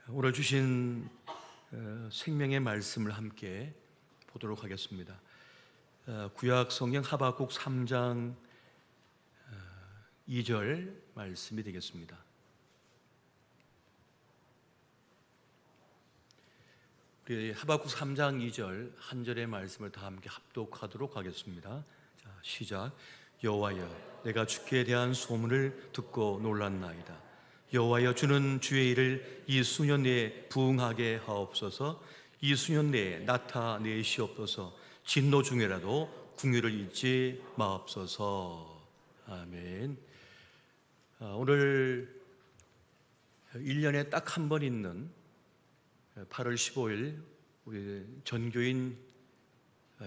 오늘 주신 생명의 말씀을 함께 보도록 하겠습니다. 구약 성경 하박국 3장 2절 말씀이 되겠습니다. 우리 하박국 3장 2절 한 절의 말씀을 다 함께 합독하도록 하겠습니다. 자, 시작. 여호와여, 내가 주께 대한 소문을 듣고 놀랐나이다. 여호와여, 주는 주의 일을 이 수년 내에 부응하게 하옵소서. 이 수년 내에 나타내시옵소서. 진노 중에라도 궁유를 잊지 마옵소서. 아멘. 오늘 1년에 딱 한 번 있는 8월 15일 우리 전교인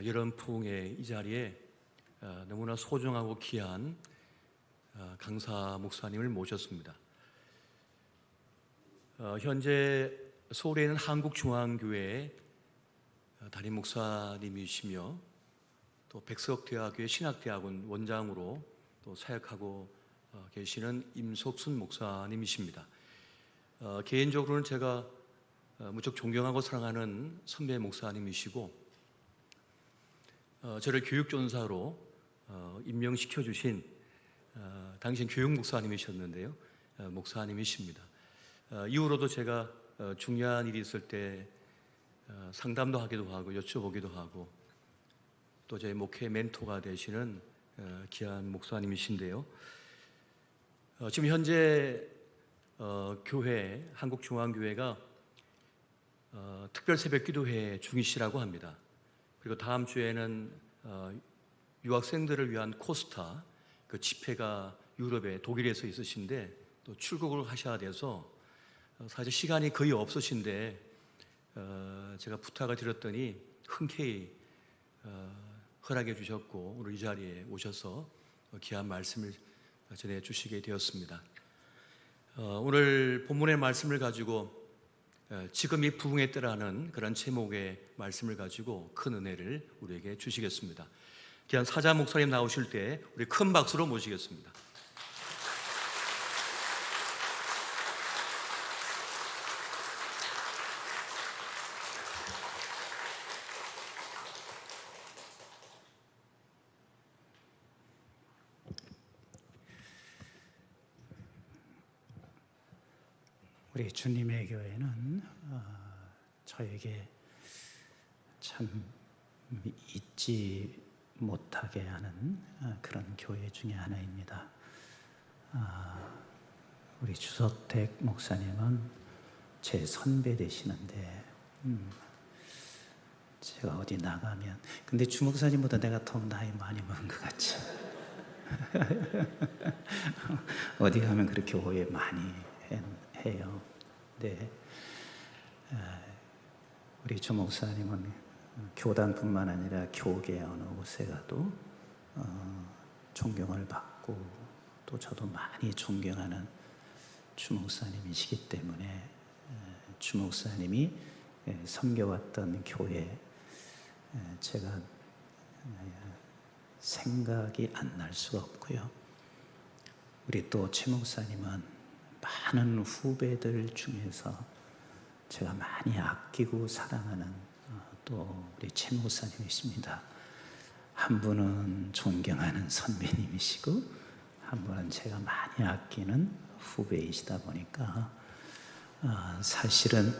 여름 부흥의 이 자리에 너무나 소중하고 귀한 강사 목사님을 모셨습니다. 현재 서울에 있는 한국중앙교회 담임 목사님이시며 또 백석대학교의 신학대학원 원장으로 또 사역하고 계시는 임석순 목사님이십니다. 개인적으로는 제가 무척 존경하고 사랑하는 선배 목사님이시고 저를 교육전사로 임명시켜 주신 당신 교육 목사님이셨는데요, 목사님이십니다. 이후로도 제가 중요한 일이 있을 때 상담도 하기도 하고 여쭤보기도 하고 또 제 목회 멘토가 되시는 귀한 목사님이신데요, 지금 현재 교회 한국중앙교회가 특별 새벽 기도회 중이시라고 합니다. 그리고 다음 주에는 유학생들을 위한 코스타 그 집회가 유럽의 독일에서 있으신데 또 출국을 하셔야 돼서 사실 시간이 거의 없으신데 제가 부탁을 드렸더니 흔쾌히 허락해 주셨고 오늘 이 자리에 오셔서 귀한 말씀을 전해 주시게 되었습니다. 오늘 본문의 말씀을 가지고 지금 이 부흥의 때라는 그런 제목의 말씀을 가지고 큰 은혜를 우리에게 주시겠습니다. 귀한 사자 목사님 나오실 때 우리 큰 박수로 모시겠습니다. 우리 주님의 교회는 저에게 참 잊지 못하게 하는 그런 교회 중에 하나입니다. 우리 주석택 목사님은 제 선배 되시는데 제가 어디 나가면 근데 주 목사님보다 내가 더 나이 많이 먹은 것 같지? 어디 가면 그렇게 오해 많이 해요. 네, 우리 주 목사님은 교단뿐만 아니라 교계 어느 곳에 가도 존경을 받고 또 저도 많이 존경하는 주 목사님이시기 때문에 주 목사님이 섬겨왔던 교회 제가 생각이 안 날 수가 없고요. 우리 또 최 목사님은 많은 후배들 중에서 제가 많이 아끼고 사랑하는 또 우리 최 목사님이십니다. 한 분은 존경하는 선배님이시고 한 분은 제가 많이 아끼는 후배이시다 보니까 사실은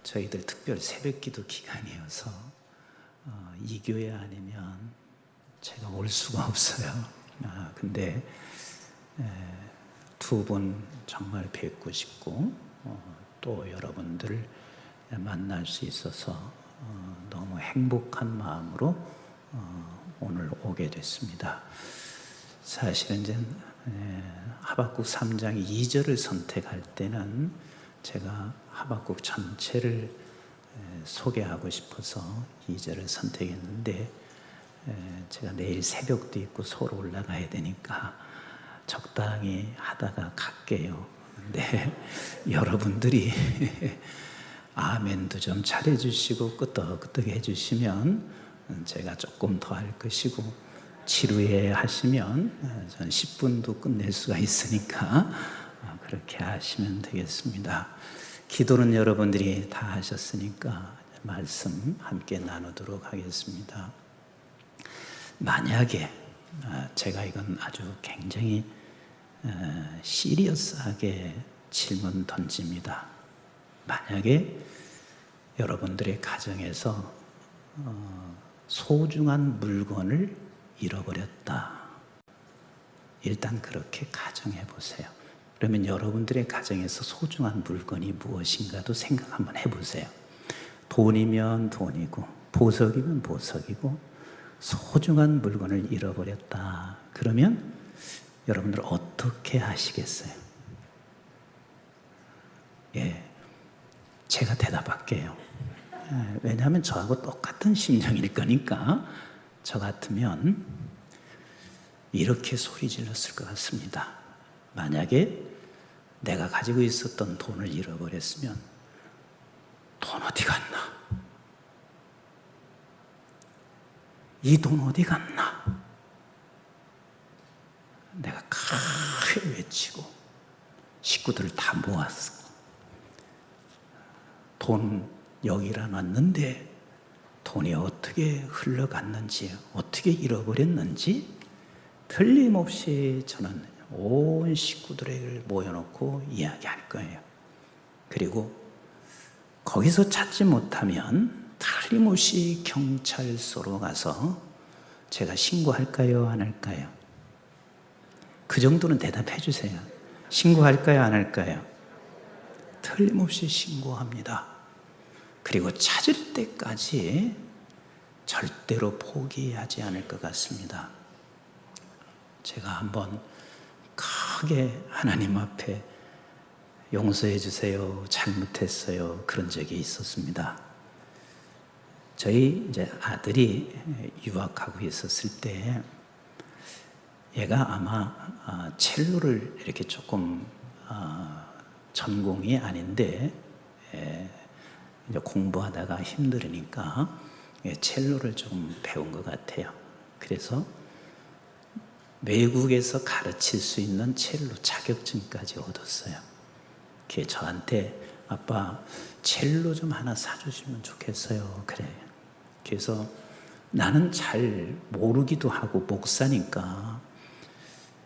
저희들 특별 새벽기도 기간이어서 이 교회 아니면 제가 올 수가 없어요. 근데 두 분 정말 뵙고 싶고 또 여러분들 만날 수 있어서 너무 행복한 마음으로 오늘 오게 됐습니다. 사실은 이제 하박국 3장 2절을 선택할 때는 제가 하박국 전체를 소개하고 싶어서 2절을 선택했는데 제가 내일 새벽도 있고 서울 올라가야 되니까 적당히 하다가 갈게요. 근데 여러분들이 아멘도 좀 잘해주시고 끄떡끄떡 해주시면 제가 조금 더 할 것이고 지루해 하시면 전 10분도 끝낼 수가 있으니까 그렇게 하시면 되겠습니다. 기도는 여러분들이 다 하셨으니까 말씀 함께 나누도록 하겠습니다. 만약에 제가 이건 아주 굉장히 시리어스하게 질문 던집니다. 만약에 여러분들의 가정에서 소중한 물건을 잃어버렸다. 일단 그렇게 가정해 보세요. 그러면 여러분들의 가정에서 소중한 물건이 무엇인가도 생각 한번 해보세요. 돈이면 돈이고 보석이면 보석이고 소중한 물건을 잃어버렸다. 그러면 여러분들 어떻게 하시겠어요? 예, 제가 대답할게요. 왜냐하면 저하고 똑같은 심정일 거니까. 저 같으면 이렇게 소리 질렀을 것 같습니다. 만약에 내가 가지고 있었던 돈을 잃어버렸으면 돈 어디 갔나? 이 돈 어디 갔나? 내가 크게 외치고 식구들을 다 모았어. 돈 여기라 놨는데 돈이 어떻게 흘러갔는지, 어떻게 잃어버렸는지 틀림없이 저는 온 식구들을 모여놓고 이야기할 거예요. 그리고 거기서 찾지 못하면 틀림없이 경찰서로 가서 제가 신고할까요? 안 할까요? 그 정도는 대답해 주세요. 신고할까요? 안 할까요? 틀림없이 신고합니다. 그리고 찾을 때까지 절대로 포기하지 않을 것 같습니다. 제가 한번 크게 하나님 앞에 용서해 주세요, 잘못했어요, 그런 적이 있었습니다. 저희 이제 아들이 유학하고 있었을 때 얘가 아마 첼로를 이렇게 조금 전공이 아닌데 이제 공부하다가 힘들으니까 첼로를 좀 배운 것 같아요. 그래서 외국에서 가르칠 수 있는 첼로 자격증까지 얻었어요. 그게 저한테 아빠 첼로 좀 하나 사주시면 좋겠어요. 그래. 그래서 나는 잘 모르기도 하고 목사니까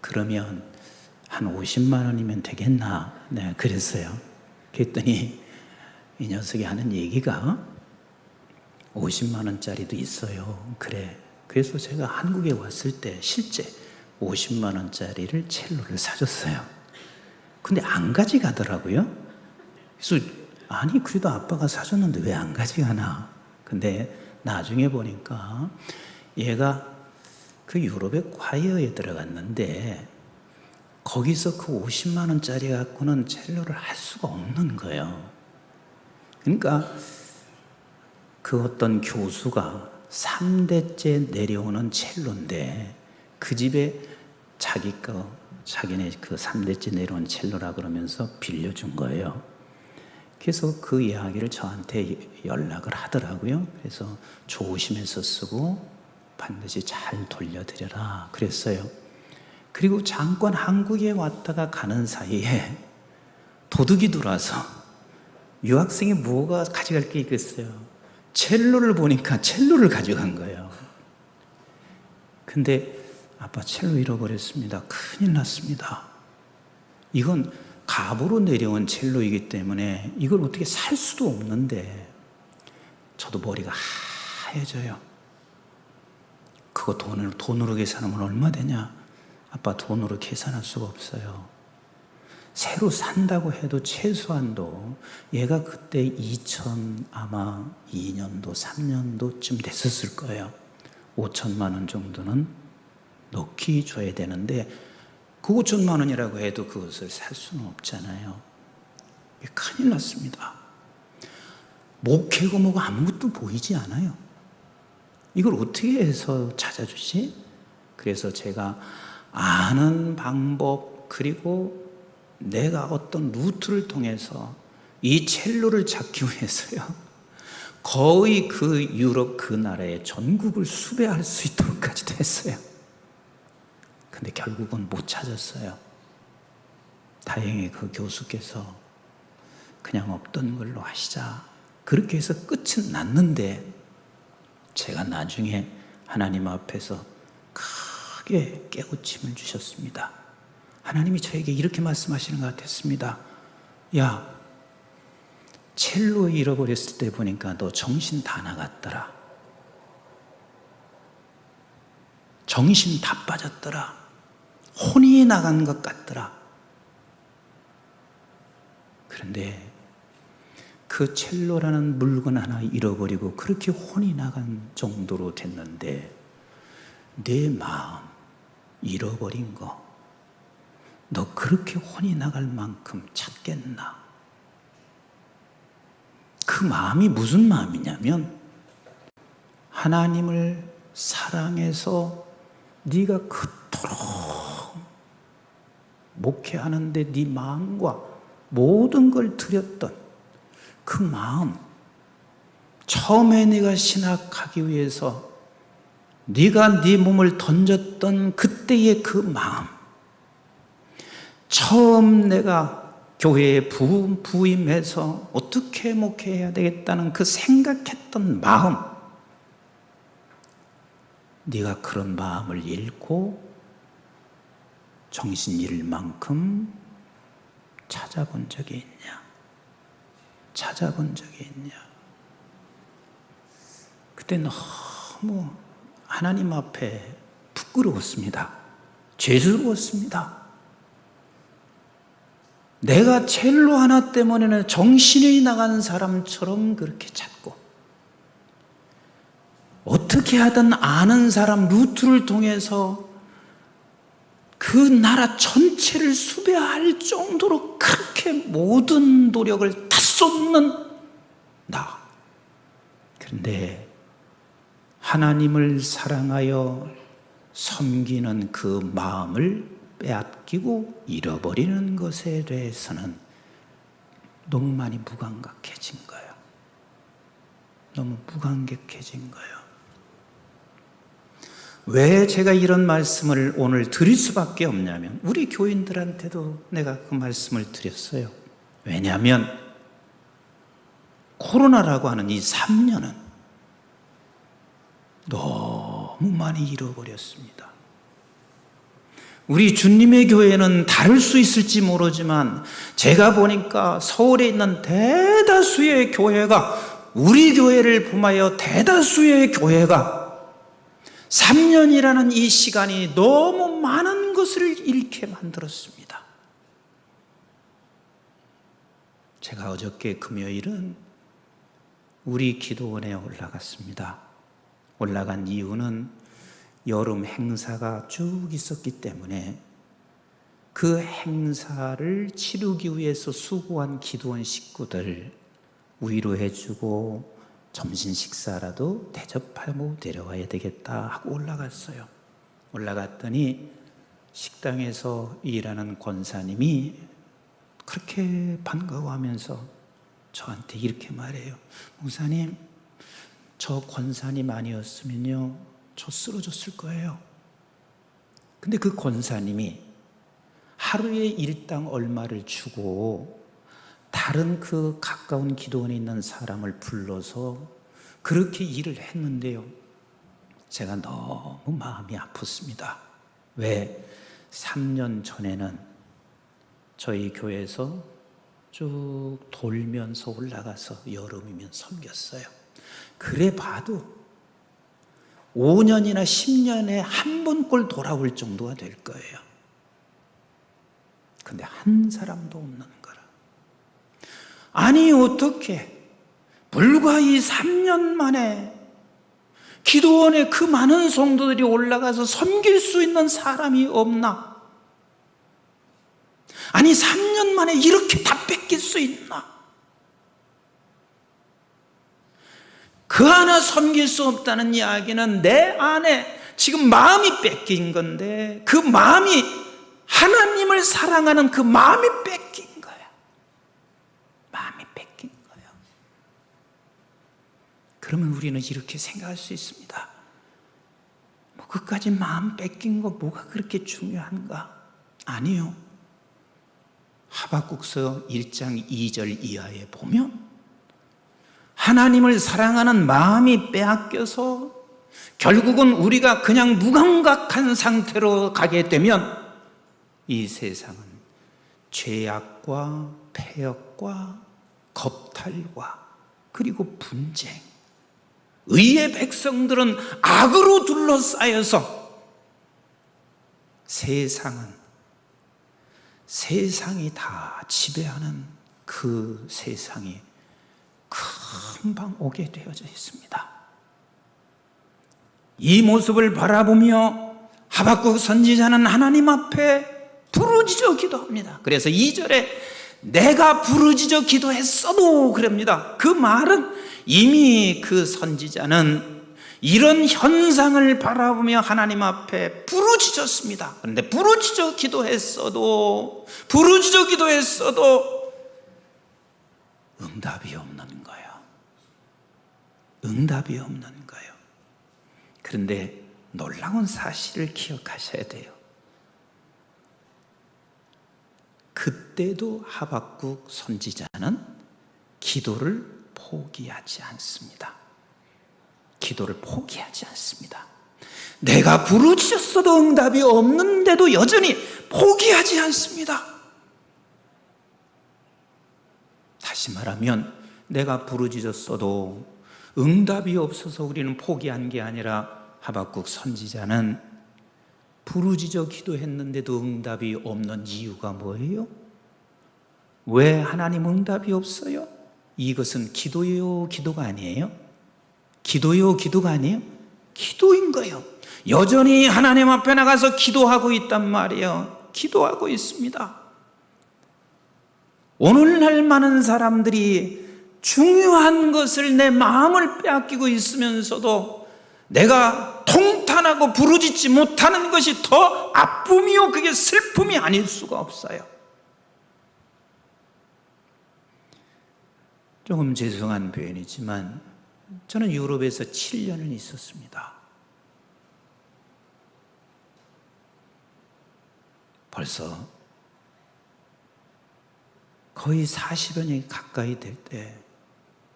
그러면 한 50만 원이면 되겠나? 네, 그랬어요. 그랬더니 이 녀석이 하는 얘기가 50만 원짜리도 있어요. 그래. 그래서 제가 한국에 왔을 때 실제 50만 원짜리를 첼로를 사줬어요. 근데 안 가져가더라고요. 그래서 아니 그래도 아빠가 사줬는데 왜 안 가져가나? 근데 나중에 보니까 얘가 그 유럽의 과이어에 들어갔는데 거기서 그 50만 원짜리 갖고는 첼로를 할 수가 없는 거예요. 그러니까 그 어떤 교수가 3대째 내려오는 첼로인데 그 집에 자기네 그 3대째 내려온 첼로라 그러면서 빌려준 거예요. 그래서 그 이야기를 저한테 연락을 하더라고요. 그래서 조심해서 쓰고 반드시 잘 돌려드려라 그랬어요. 그리고 잠깐 한국에 왔다가 가는 사이에 도둑이 들어와서 유학생이 뭐가 가져갈 게 있겠어요. 첼로를 보니까 첼로를 가져간 거예요. 근데 아빠 첼로 잃어버렸습니다. 큰일 났습니다. 이건 갑으로 내려온 첼로이기 때문에 이걸 어떻게 살 수도 없는데 저도 머리가 하얘져요. 그거 돈으로 계산하면 얼마 되냐? 아빠 돈으로 계산할 수가 없어요. 새로 산다고 해도 최소한도 얘가 그때 아마 2년도 3년도쯤 됐었을 거예요. 5천만 원 정도는 넣기 줘야 되는데 그 5천만 원이라고 해도 그것을 살 수는 없잖아요. 큰일 났습니다. 목회고 뭐고 아무것도 보이지 않아요. 이걸 어떻게 해서 찾아주지? 그래서 제가 아는 방법 그리고 내가 어떤 루트를 통해서 이 첼로를 찾기 위해서요. 거의 그 유럽 그 나라의 전국을 수배할 수 있도록까지도 했어요. 근데 결국은 못 찾았어요. 다행히 그 교수께서 그냥 없던 걸로 하시자. 그렇게 해서 끝은 났는데 제가 나중에 하나님 앞에서 크게 깨우침을 주셨습니다. 하나님이 저에게 이렇게 말씀하시는 것 같았습니다. 야, 첼로 잃어버렸을 때 보니까 너 정신 다 나갔더라. 정신 다 빠졌더라. 혼이 나간 것 같더라. 그런데 그 첼로라는 물건 하나 잃어버리고 그렇게 혼이 나간 정도로 됐는데 내 마음 잃어버린 거 너 그렇게 혼이 나갈 만큼 찾겠나? 그 마음이 무슨 마음이냐면 하나님을 사랑해서 네가 그토록 목회하는데 네 마음과 모든 걸 드렸던 그 마음, 처음에 네가 신학하기 위해서 네가 네 몸을 던졌던 그때의 그 마음, 처음 내가 교회에 부임해서 어떻게 목회해야 되겠다는 그 생각했던 마음, 네가 그런 마음을 잃고 정신 잃을 만큼 찾아본 적이 있냐? 찾아본 적이 있냐? 그때 너무 하나님 앞에 부끄러웠습니다. 죄스러웠습니다. 내가 첼로 하나 때문에는 정신이 나간 사람처럼 그렇게 찾고 어떻게 하든 아는 사람 루트를 통해서 그 나라 전체를 수배할 정도로 그렇게 모든 노력을 다 쏟는 나. 그런데 하나님을 사랑하여 섬기는 그 마음을 빼앗기고 잃어버리는 것에 대해서는 너무 많이 무감각해진 거예요. 너무 무감각해진 거예요. 왜 제가 이런 말씀을 오늘 드릴 수밖에 없냐면 우리 교인들한테도 내가 그 말씀을 드렸어요. 왜냐하면 코로나라고 하는 이 3년은 너무 많이 잃어버렸습니다. 우리 주님의 교회는 다를 수 있을지 모르지만 제가 보니까 서울에 있는 대다수의 교회가 우리 교회를 포함하여 대다수의 교회가 3년이라는 이 시간이 너무 많은 것을 잃게 만들었습니다. 제가 어저께 금요일은 우리 기도원에 올라갔습니다. 올라간 이유는 여름 행사가 쭉 있었기 때문에 그 행사를 치르기 위해서 수고한 기도원 식구들 위로해주고 점심 식사라도 대접하고 내려와야 되겠다 하고 올라갔어요. 올라갔더니 식당에서 일하는 권사님이 그렇게 반가워하면서 저한테 이렇게 말해요. 목사님, 저 권사님 아니었으면요 저 쓰러졌을 거예요. 근데 그 권사님이 하루에 일당 얼마를 주고 다른 그 가까운 기도원에 있는 사람을 불러서 그렇게 일을 했는데요. 제가 너무 마음이 아팠습니다. 왜? 3년 전에는 저희 교회에서 쭉 돌면서 올라가서 여름이면 섬겼어요. 그래 봐도 5년이나 10년에 한 번꼴 돌아올 정도가 될 거예요. 근데 한 사람도 없는 거라. 아니 어떻게 불과 이 3년 만에 기도원에 그 많은 성도들이 올라가서 섬길 수 있는 사람이 없나? 아니 3년 만에 이렇게 다 뺏길 수 있나? 그 하나 섬길 수 없다는 이야기는 내 안에 지금 마음이 뺏긴 건데 그 마음이 하나님을 사랑하는 그 마음이 뺏긴 거야. 마음이 뺏긴 거예요. 그러면 우리는 이렇게 생각할 수 있습니다. 뭐 그까지 마음 뺏긴 거 뭐가 그렇게 중요한가? 아니요. 하박국서 1장 2절 이하에 보면 하나님을 사랑하는 마음이 빼앗겨서 결국은 우리가 그냥 무감각한 상태로 가게 되면 이 세상은 죄악과 폐역과 겁탈과 그리고 분쟁, 의의 백성들은 악으로 둘러싸여서 세상이 다 지배하는 그 세상이 금방 오게 되어져 있습니다. 이 모습을 바라보며 하박국 선지자는 하나님 앞에 부르짖어 기도합니다. 그래서 2절에 내가 부르짖어 기도했어도 그럽니다. 그 말은 이미 그 선지자는 이런 현상을 바라보며 하나님 앞에 부르짖었습니다. 그런데 부르짖어 기도했어도 응답이 없는 거예요. 응답이 없는 거예요. 그런데 놀라운 사실을 기억하셔야 돼요. 그때도 하박국 선지자는 기도를 포기하지 않습니다. 기도를 포기하지 않습니다. 내가 부르짖었어도 응답이 없는데도 여전히 포기하지 않습니다. 다시 말하면 내가 부르짖었어도 응답이 없어서 우리는 포기한 게 아니라 하박국 선지자는 부르짖어 기도했는데도 응답이 없는 이유가 뭐예요? 왜 하나님 응답이 없어요? 이것은 기도요 기도가 아니에요? 기도요 기도가 아니에요? 기도인 거예요. 여전히 하나님 앞에 나가서 기도하고 있단 말이에요. 기도하고 있습니다. 오늘날 많은 사람들이 중요한 것을 내 마음을 빼앗기고 있으면서도 내가 통탄하고 부르짖지 못하는 것이 더 아픔이요 그게 슬픔이 아닐 수가 없어요. 조금 죄송한 표현이지만 저는 유럽에서 7년을 있었습니다. 벌써 거의 40여 년이 가까이 될 때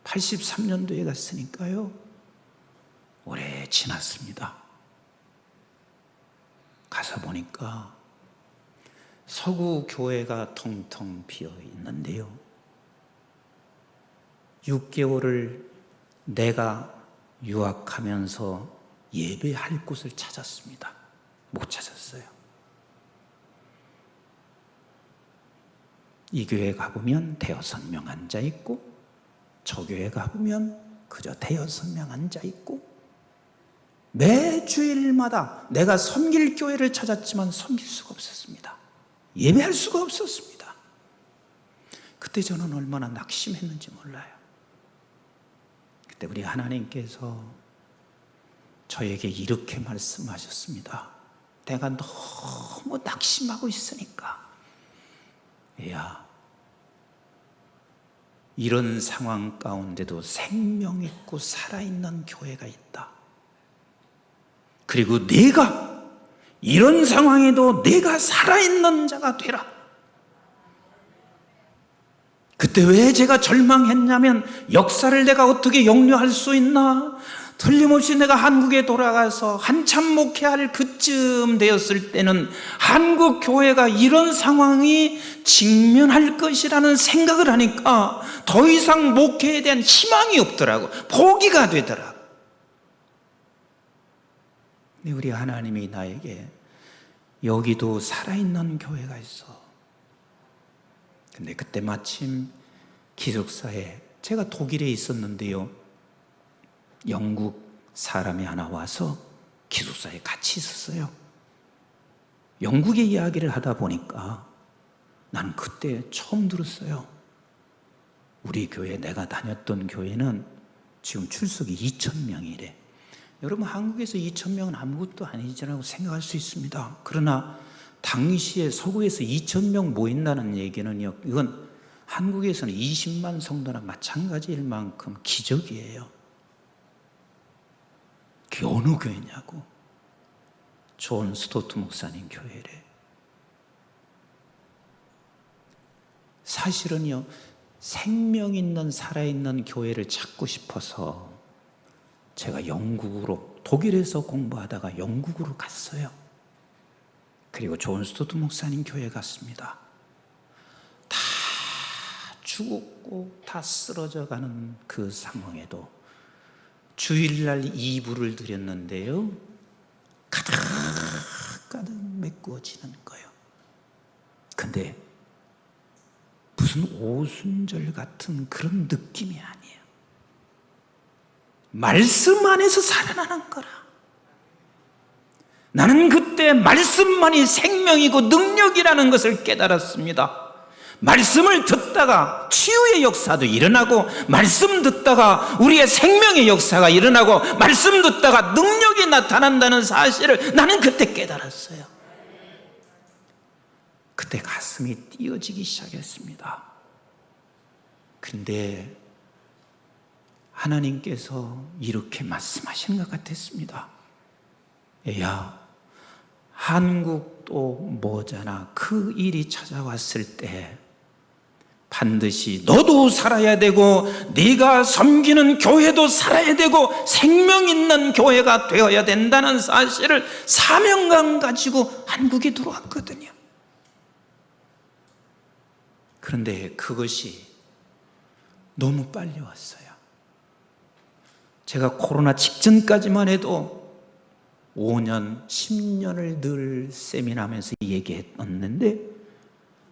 83년도에 갔으니까요. 오래 지났습니다. 가서 보니까 서구 교회가 텅텅 비어 있는데요. 6개월을 내가 유학하면서 예배할 곳을 찾았습니다. 못 찾았어요. 이 교회 가보면 대여섯 명 앉아있고 저 교회 가보면 그저 대여섯 명 앉아있고 매 주일마다 내가 섬길 교회를 찾았지만 섬길 수가 없었습니다. 예배할 수가 없었습니다. 그때 저는 얼마나 낙심했는지 몰라요. 그때 우리 하나님께서 저에게 이렇게 말씀하셨습니다. 내가 너무 낙심하고 있으니까 야, 이런 상황 가운데도 생명 있고 살아있는 교회가 있다. 그리고 네가 이런 상황에도 내가 살아있는 자가 되라. 그때 왜 제가 절망했냐면 역사를 내가 어떻게 역류할 수 있나? 틀림없이 내가 한국에 돌아가서 한참 목회할 그쯤 되었을 때는 한국 교회가 이런 상황이 직면할 것이라는 생각을 하니까 더 이상 목회에 대한 희망이 없더라고. 포기가 되더라고. 근데 우리 하나님이 나에게 여기도 살아있는 교회가 있어. 근데 그때 마침 기숙사에 제가 독일에 있었는데요. 영국 사람이 하나 와서 기숙사에 같이 있었어요. 영국의 이야기를 하다 보니까 나는 그때 처음 들었어요. 우리 교회, 내가 다녔던 교회는 지금 출석이 2,000명이래. 여러분, 한국에서 2,000명은 아무것도 아니지라고 생각할 수 있습니다. 그러나 당시에 서구에서 2,000명 모인다는 얘기는요, 이건 한국에서는 20만 성도나 마찬가지일 만큼 기적이에요. 그게 어느 교회냐고. 존 스토트 목사님 교회래. 사실은요, 생명 있는 살아있는 교회를 찾고 싶어서 제가 영국으로, 독일에서 공부하다가 영국으로 갔어요. 그리고 존 스토트 목사님 교회 갔습니다. 다 죽었고 다 쓰러져 가는 그 상황에도 주일날 2부를 드렸는데요, 가득 메꾸어지는 거예요. 근데 무슨 오순절 같은 그런 느낌이 아니에요. 말씀 안에서 살아나는 거라. 나는 그때 말씀만이 생명이고 능력이라는 것을 깨달았습니다. 말씀을 듣다가 치유의 역사도 일어나고, 말씀 듣다가 우리의 생명의 역사가 일어나고, 말씀 듣다가 능력이 나타난다는 사실을 나는 그때 깨달았어요. 그때 가슴이 뛰어지기 시작했습니다. 근데 하나님께서 이렇게 말씀하시는 것 같았습니다. 야, 한국도 뭐잖아. 그 일이 찾아왔을 때 반드시 너도 살아야 되고, 네가 섬기는 교회도 살아야 되고, 생명 있는 교회가 되어야 된다는 사실을 사명감 가지고 한국에 들어왔거든요. 그런데 그것이 너무 빨리 왔어요. 제가 코로나 직전까지만 해도 5년, 10년을 늘 세미나하면서 얘기했었는데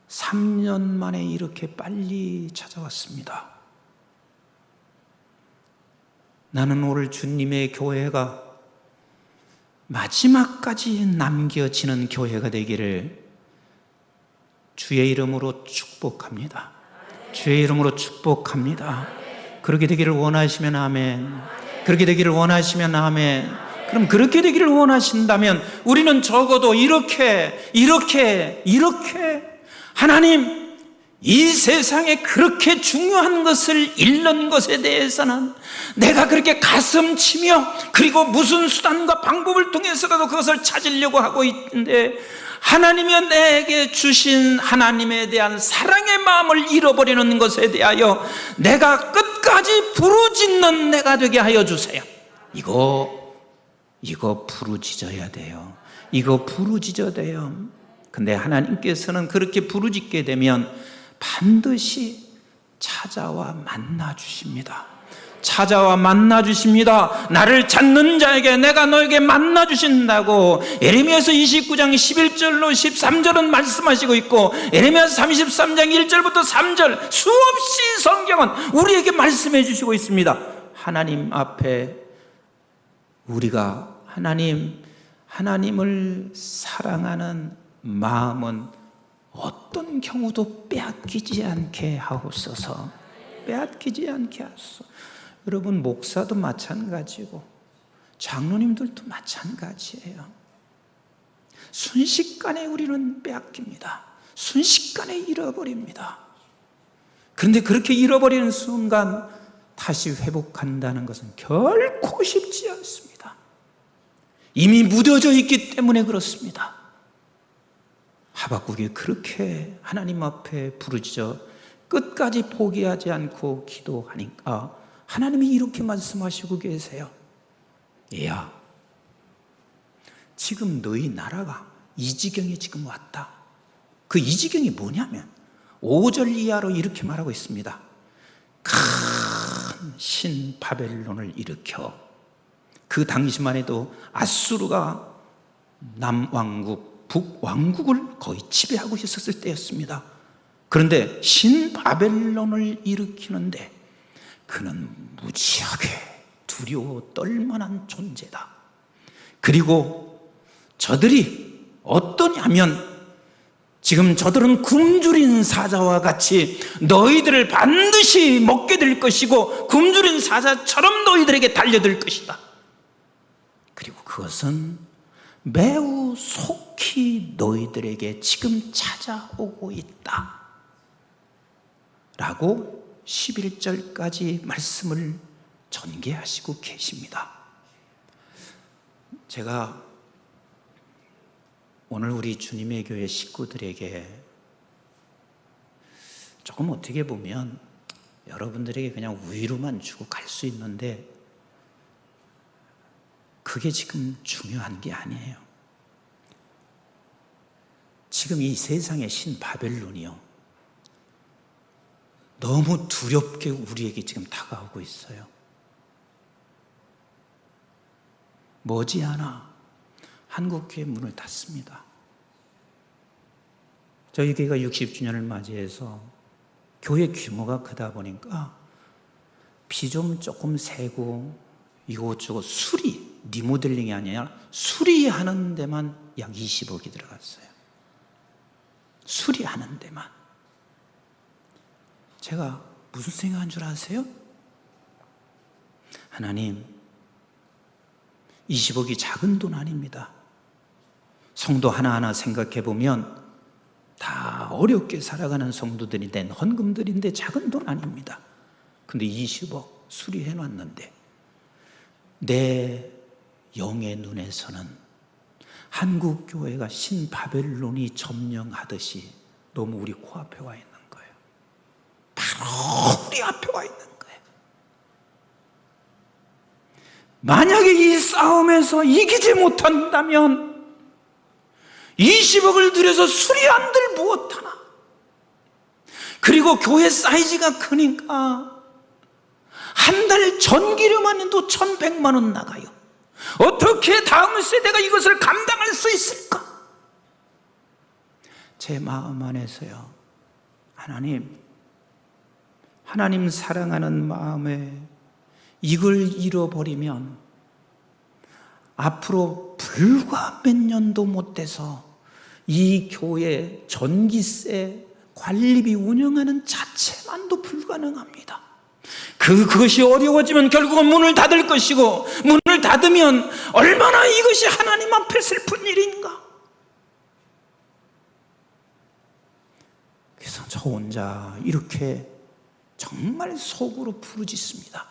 3년 만에 이렇게 빨리 찾아왔습니다. 나는 오늘 주님의 교회가 마지막까지 남겨지는 교회가 되기를 주의 이름으로 축복합니다. 주의 이름으로 축복합니다. 그렇게 되기를 원하시면 아멘. 그렇게 되기를 원하시면 아멘. 그럼 그렇게 되기를 원하신다면 우리는 적어도 이렇게 하나님, 이 세상에 그렇게 중요한 것을 잃는 것에 대해서는 내가 그렇게 가슴 치며, 그리고 무슨 수단과 방법을 통해서라도 그것을 찾으려고 하고 있는데, 하나님이 내게 주신 하나님에 대한 사랑의 마음을 잃어버리는 것에 대하여 내가 끝까지 부르짖는 내가 되게 하여 주세요. 이거 부르짖어야 돼요. 이거 부르짖어야 돼요. 근데 하나님께서는 그렇게 부르짖게 되면 반드시 찾아와 만나 주십니다. 찾아와 만나 주십니다. 나를 찾는 자에게 내가 너에게 만나 주신다고 예레미야서 29장 11절로 13절은 말씀하시고 있고, 예레미야서 33장 1절부터 3절 수없이 성경은 우리에게 말씀해 주시고 있습니다. 하나님 앞에 우리가 하나님을 사랑하는 마음은 어떤 경우도 빼앗기지 않게 하옵소서. 빼앗기지 않게 하소서. 여러분, 목사도 마찬가지고 장로님들도 마찬가지예요. 순식간에 우리는 빼앗깁니다. 순식간에 잃어버립니다. 그런데 그렇게 잃어버리는 순간 다시 회복한다는 것은 결코 쉽지 않습니다. 이미 묻어져 있기 때문에 그렇습니다. 하박국이 그렇게 하나님 앞에 부르짖어 끝까지 포기하지 않고 기도하니까 하나님이 이렇게 말씀하시고 계세요. 야, 지금 너희 나라가 이 지경에 지금 왔다. 그 이 지경이 뭐냐면 5절 이하로 이렇게 말하고 있습니다. 큰 신 바벨론을 일으켜, 그 당시만 해도 아수르가 남왕국, 북왕국을 거의 지배하고 있었을 때였습니다. 그런데 신 바벨론을 일으키는데 그는 무지하게 두려워 떨만한 존재다. 그리고 저들이 어떠냐면, 지금 저들은 굶주린 사자와 같이 너희들을 반드시 먹게 될 것이고, 굶주린 사자처럼 너희들에게 달려들 것이다. 그리고 그것은 매우 속히 너희들에게 지금 찾아오고 있다 라고 11절까지 말씀을 전개하시고 계십니다. 제가 오늘 우리 주님의 교회 식구들에게 조금 어떻게 보면 여러분들에게 그냥 위로만 주고 갈 수 있는데 그게 지금 중요한 게 아니에요. 지금 이 세상의 신 바벨론이요, 너무 두렵게 우리에게 지금 다가오고 있어요. 머지않아 한국교회 문을 닫습니다. 저희 교회가 60주년을 맞이해서 교회 규모가 크다 보니까 비 좀 조금 새고 이곳저곳 수리, 리모델링이 아니라 수리하는 데만 약 20억이 들어갔어요. 수리하는 데만. 제가 무슨 생각한 줄 아세요? 하나님, 20억이 작은 돈 아닙니다. 성도 하나하나 생각해 보면 다 어렵게 살아가는 성도들이 낸 헌금들인데 작은 돈 아닙니다. 근데 20억 수리해 놨는데 내 영의 눈에서는 한국교회가 신바벨론이 점령하듯이 너무 우리 코앞에 와 있는 거예요. 바로 우리 앞에 와 있는 거예요. 만약에 이 싸움에서 이기지 못한다면 20억을 들여서 수리한들 무엇하나. 그리고 교회 사이즈가 크니까 한 달 전기료만 해도 1,100만 원 나가요. 어떻게 다음 세대가 이것을 감당할 수 있을까? 제 마음 안에서요, 하나님 사랑하는 마음에 이걸 잃어버리면 앞으로 불과 몇 년도 못 돼서 이 교회 전기세 관리비 운영하는 자체만도 불가능합니다. 그것이 어려워지면 결국은 문을 닫을 것이고, 문을 닫으면 얼마나 이것이 하나님 앞에 슬픈 일인가. 그래서 저 혼자 이렇게 정말 속으로 부르짖습니다.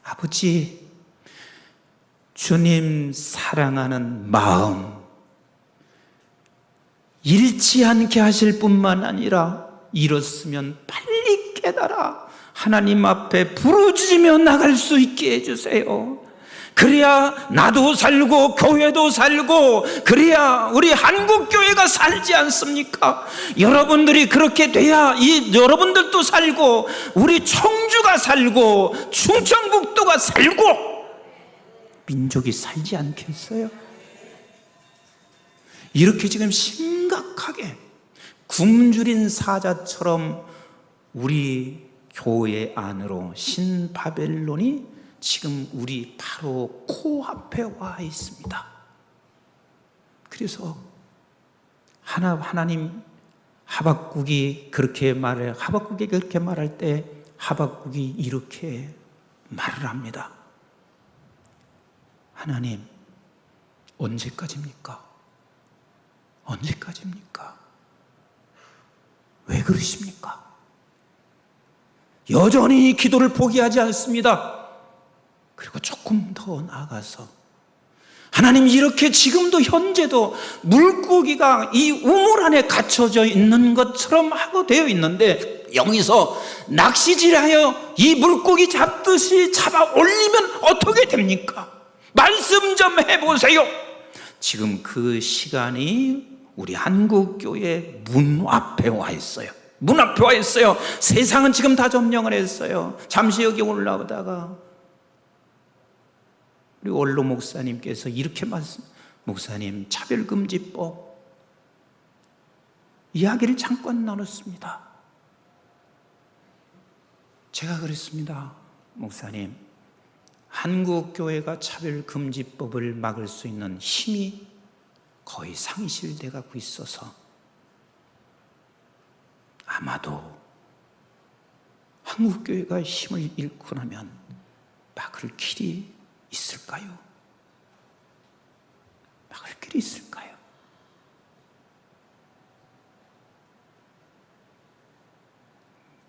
아버지, 주님 사랑하는 마음 잃지 않게 하실 뿐만 아니라 잃었으면 빨리 깨달아 하나님 앞에 부르짖으며 나갈 수 있게 해주세요. 그래야 나도 살고 교회도 살고 그래야 우리 한국교회가 살지 않습니까? 여러분들이 그렇게 돼야 여러분들도 살고 우리 청주가 살고 충청북도가 살고 민족이 살지 않겠어요? 이렇게 지금 심각하게 굶주린 사자처럼 우리 교회 안으로 신바벨론이 지금 우리 바로 코앞에 와 있습니다. 그래서 하나님, 하박국이 그렇게 말할 때 하박국이 이렇게 말을 합니다. 하나님, 언제까지입니까? 언제까지입니까? 왜 그러십니까? 여전히 기도를 포기하지 않습니다. 그리고 조금 더 나아가서 하나님, 이렇게 지금도 현재도 물고기가 이 우물 안에 갇혀져 있는 것처럼 하고 되어 있는데 여기서 낚시질하여 이 물고기 잡듯이 잡아 올리면 어떻게 됩니까? 말씀 좀 해보세요. 지금 그 시간이 우리 한국교회 문 앞에 와 있어요. 문 앞에 와 있어요. 세상은 지금 다 점령을 했어요. 잠시 여기 올라오다가 우리 원로 목사님께서 이렇게 목사님, 차별금지법 이야기를 잠깐 나눴습니다. 제가 그랬습니다. 목사님, 한국교회가 차별금지법을 막을 수 있는 힘이 거의 상실돼 가고 있어서 아마도 한국교회가 힘을 잃고 나면 막을 길이 있을까요? 막을 길이 있을까요?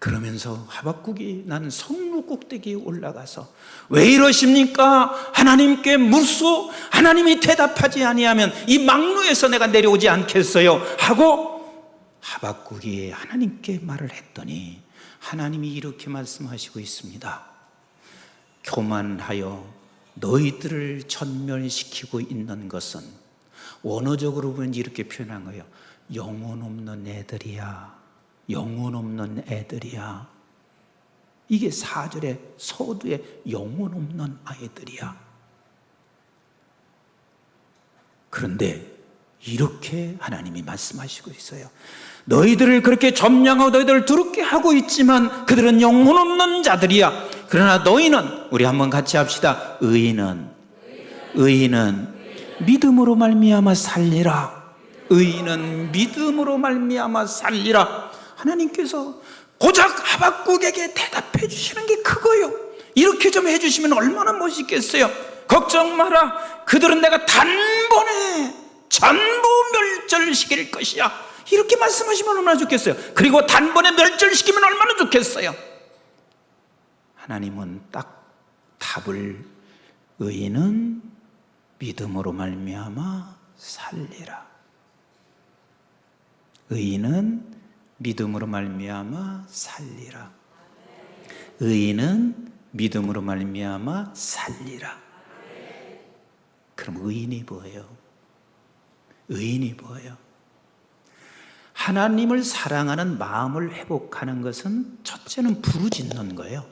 그러면서 하박국이 나는 성루 꼭대기에 올라가서 왜 이러십니까? 하나님께 묻소. 하나님이 대답하지 아니하면 이 망루에서 내가 내려오지 않겠어요 하고 하박국이 하나님께 말을 했더니 하나님이 이렇게 말씀하시고 있습니다. 교만하여 너희들을 전멸시키고 있는 것은, 원어적으로 보면 이렇게 표현한 거예요. 영혼 없는 애들이야. 영혼 없는 애들이야. 이게 4절의 서두에 영혼 없는 아이들이야. 그런데 이렇게 하나님이 말씀하시고 있어요. 너희들을 그렇게 점령하고 너희들을 두렵게 하고 있지만 그들은 영혼 없는 자들이야. 그러나 너희는, 우리 한번 같이 합시다. 의인은 믿음으로 말미암아 살리라. 의인은 믿음으로 말미암아 살리라. 하나님께서 고작 하박국에게 대답해 주시는 게 그거요. 이렇게 좀 해주시면 얼마나 멋있겠어요. 걱정 마라. 그들은 내가 단번에 전부 멸절시킬 것이야. 이렇게 말씀하시면 얼마나 좋겠어요. 그리고 단번에 멸절시키면 얼마나 좋겠어요. 하나님은 딱 답을, 의인은 믿음으로 말미암아 살리라. 의인은 믿음으로 말미암아 살리라. 의인은 믿음으로 말미암아 살리라. 그럼 의인이 뭐예요? 의인이 뭐예요? 하나님을 사랑하는 마음을 회복하는 것은 첫째는 부르짖는 거예요.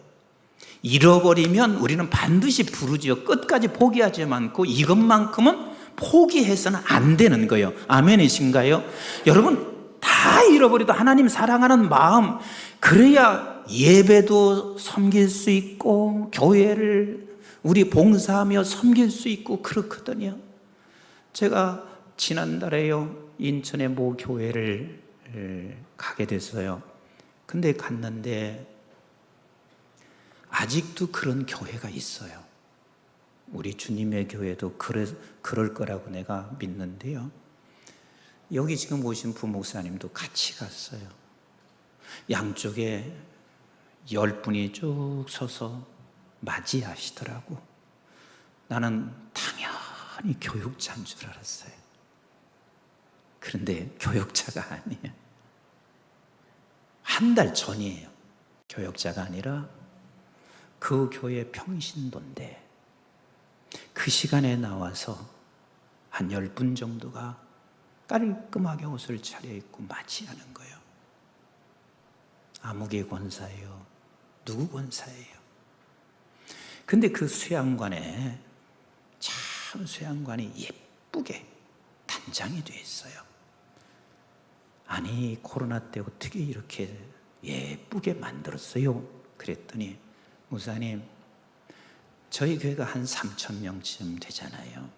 잃어버리면 우리는 반드시 부르짖어 끝까지 포기하지 않고 이것만큼은 포기해서는 안 되는 거예요. 아멘이신가요? 여러분, 다 잃어버려도 하나님 사랑하는 마음, 그래야 예배도 섬길 수 있고 교회를 우리 봉사하며 섬길 수 있고 그렇거든요. 제가 지난달에요, 인천의 모 교회를 가게 됐어요. 근데 갔는데 아직도 그런 교회가 있어요. 우리 주님의 교회도 그럴 거라고 내가 믿는데요. 여기 지금 오신 부목사님도 같이 갔어요. 양쪽에 10분이 쭉 서서 맞이하시더라고. 나는 당연히 교육자인 줄 알았어요. 그런데 교육자가 아니에요. 한 달 전이에요. 교육자가 아니라 그 교회 평신도인데 그 시간에 나와서 한 10분 정도가 깔끔하게 옷을 차려입고 맞이하는 거예요. 아무개 권사예요. 누구 권사예요? 근데 그 수양관에 참 수양관이 예쁘게 단장이 되어 있어요. 아니, 코로나 때 어떻게 이렇게 예쁘게 만들었어요? 그랬더니, 목사님, 저희 교회가 한 3,000명쯤 되잖아요.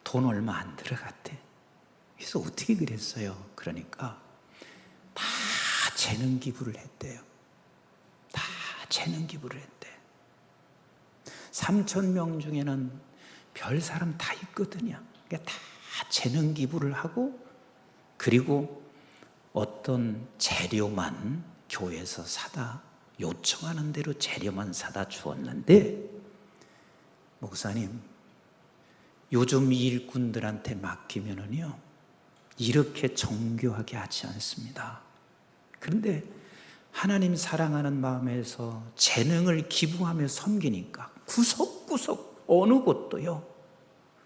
돈 얼마 안 들어갔대. 그래서 어떻게 그랬어요? 그러니까 다 재능 기부를 했대요. 다 재능 기부를 했대. 3,000명 중에는 별 사람 다 있거든요. 그러니까 다 재능 기부를 하고, 그리고 어떤 재료만 교회에서 사다, 요청하는 대로 재료만 사다 주었는데, 목사님, 요즘 일꾼들한테 맡기면은요, 이렇게 정교하게 하지 않습니다. 그런데 하나님 사랑하는 마음에서 재능을 기부하며 섬기니까 구석구석 어느 곳도요,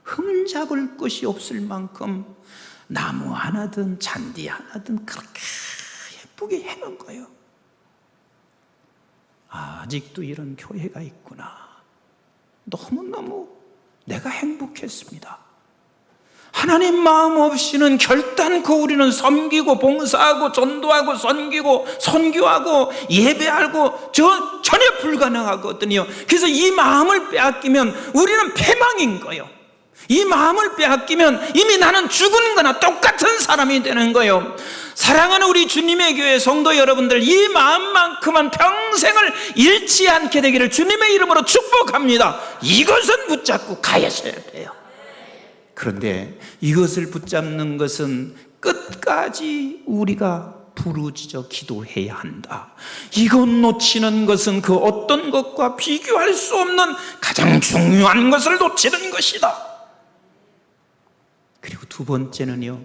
흠잡을 것이 없을 만큼 나무 하나든 잔디 하나든 그렇게 예쁘게 해놓은 거예요. 아직도 이런 교회가 있구나. 너무너무 내가 행복했습니다. 하나님 마음 없이는 결단코 우리는 섬기고 봉사하고 전도하고 섬기고 선교하고 예배하고 전혀 불가능하거든요. 그래서 이 마음을 빼앗기면 우리는 패망인 거예요. 이 마음을 빼앗기면 이미 나는 죽은 거나 똑같은 사람이 되는 거예요. 사랑하는 우리 주님의 교회 성도 여러분들, 이 마음만큼은 평생을 잃지 않게 되기를 주님의 이름으로 축복합니다. 이것은 붙잡고 가야셔야 돼요. 그런데 이것을 붙잡는 것은 끝까지 우리가 부르짖어 기도해야 한다. 이것 놓치는 것은 그 어떤 것과 비교할 수 없는 가장 중요한 것을 놓치는 것이다. 그리고 두 번째는요,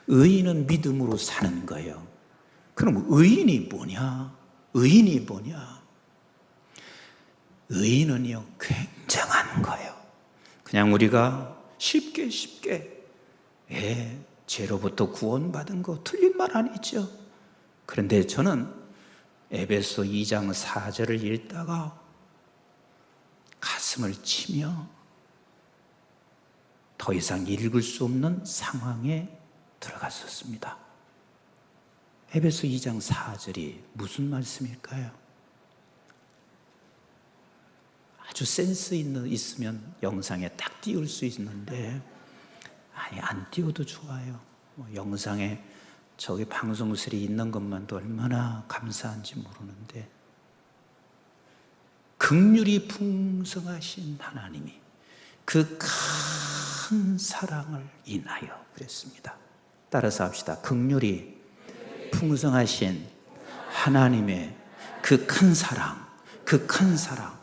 의인은 믿음으로 사는 거예요. 그럼 의인이 뭐냐? 의인이 뭐냐? 의인은요, 굉장한 거예요. 그냥 우리가 쉽게 죄로부터 구원받은 거 틀린 말 아니죠. 그런데 저는 에베소 2장 4절을 읽다가 가슴을 치며 더 이상 읽을 수 없는 상황에 들어갔었습니다. 에베소 2장 4절이 무슨 말씀일까요? 아주 센스 있으면 영상에 딱 띄울 수 있는데 아니 안 띄워도 좋아요. 영상에 저기 방송실이 있는 것만도 얼마나 감사한지 모르는데, 긍휼이 풍성하신 하나님이 그 큰 사랑을 인하여 그랬습니다. 따라서 합시다. 긍휼이 풍성하신 하나님의 그 큰 사랑, 그 큰 사랑.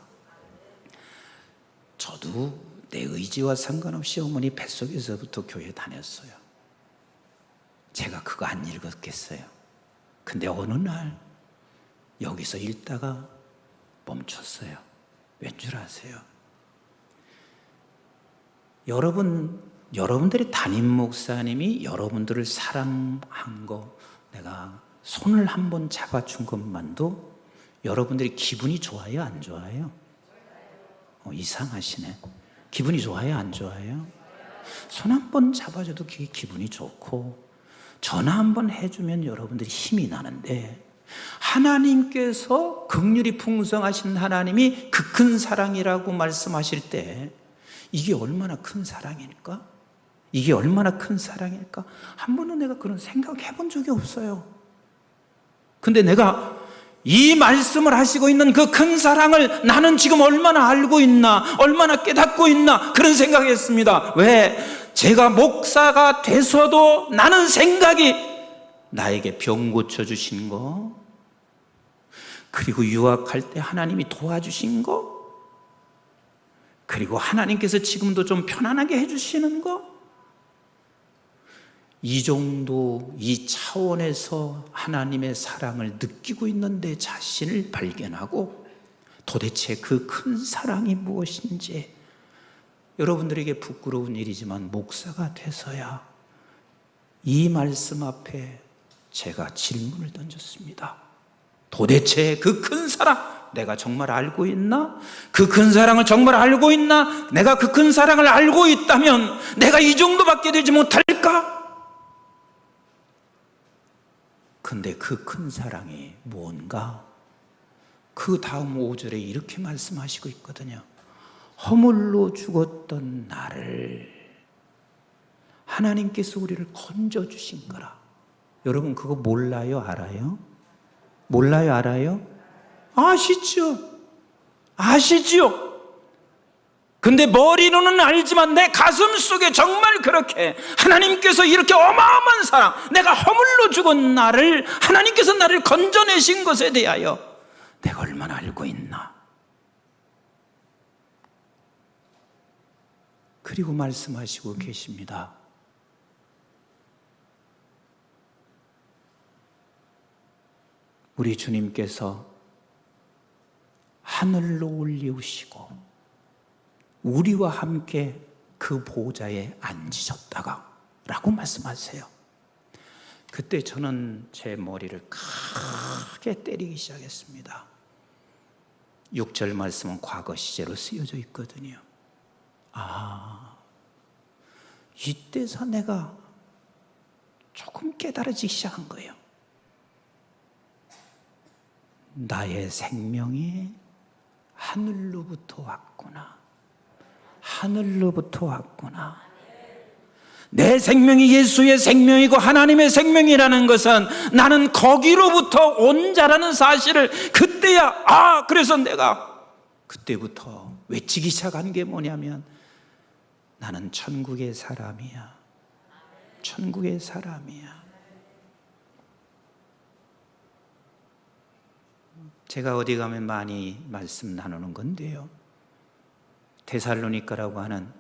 저도 내 의지와 상관없이 어머니 뱃속에서부터 교회 다녔어요. 제가 그거 안 읽었겠어요. 근데 어느 날 여기서 읽다가 멈췄어요. 왠 줄 아세요? 여러분들의 담임 목사님이 여러분들을 사랑한 거, 내가 손을 한번 잡아준 것만도 여러분들이 기분이 좋아요, 안 좋아요? 이상하시네. 기분이 좋아요, 안 좋아요? 손 한번 잡아줘도 그게 기분이 좋고, 전화 한번 해주면 여러분들이 힘이 나는데, 하나님께서 긍휼이 풍성하신 하나님이 그 큰 사랑이라고 말씀하실 때 이게 얼마나 큰 사랑일까? 이게 얼마나 큰 사랑일까? 한 번은 내가 그런 생각해 본 적이 없어요. 근데 내가 이 말씀을 하시고 있는 그 큰 사랑을 나는 지금 얼마나 알고 있나, 얼마나 깨닫고 있나, 그런 생각했습니다. 왜? 제가 목사가 돼서도 나는 생각이, 나에게 병 고쳐주신 거, 그리고 유학할 때 하나님이 도와주신 거, 그리고 하나님께서 지금도 좀 편안하게 해주시는 거, 이 정도, 이 차원에서 하나님의 사랑을 느끼고 있는 내 자신을 발견하고 도대체 그 큰 사랑이 무엇인지, 여러분들에게 부끄러운 일이지만 목사가 돼서야 이 말씀 앞에 제가 질문을 던졌습니다. 도대체 그 큰 사랑, 내가 정말 알고 있나? 그 큰 사랑을 정말 알고 있나? 내가 그 큰 사랑을 알고 있다면 내가 이 정도밖에 되지 못할까? 근데 그 큰 사랑이 뭔가? 그 다음 5절에 이렇게 말씀하시고 있거든요. 허물로 죽었던 나를 하나님께서 우리를 건져주신 거라. 여러분 그거 몰라요? 알아요? 몰라요? 알아요? 아시죠? 아시죠? 근데 머리로는 알지만 내 가슴 속에 정말 그렇게 하나님께서 이렇게 어마어마한 사랑, 내가 허물로 죽은 나를 하나님께서 나를 건져내신 것에 대하여 내가 얼마나 알고 있나. 그리고 말씀하시고 계십니다. 우리 주님께서 하늘로 올리우시고 우리와 함께 그 보좌에 앉으셨다가 라고 말씀하세요. 그때 저는 제 머리를 크게 때리기 시작했습니다. 6절 말씀은 과거 시제로 쓰여져 있거든요. 이때서 내가 조금 깨달아지기 시작한 거예요. 나의 생명이 하늘로부터 왔구나. 하늘로부터 왔구나. 내 생명이 예수의 생명이고 하나님의 생명이라는 것은 나는 거기로부터 온 자라는 사실을 그때야, 그래서 내가 그때부터 외치기 시작한 게 뭐냐면, 나는 천국의 사람이야. 천국의 사람이야. 제가 어디 가면 많이 말씀 나누는 건데요, 데살로니가라고 하는,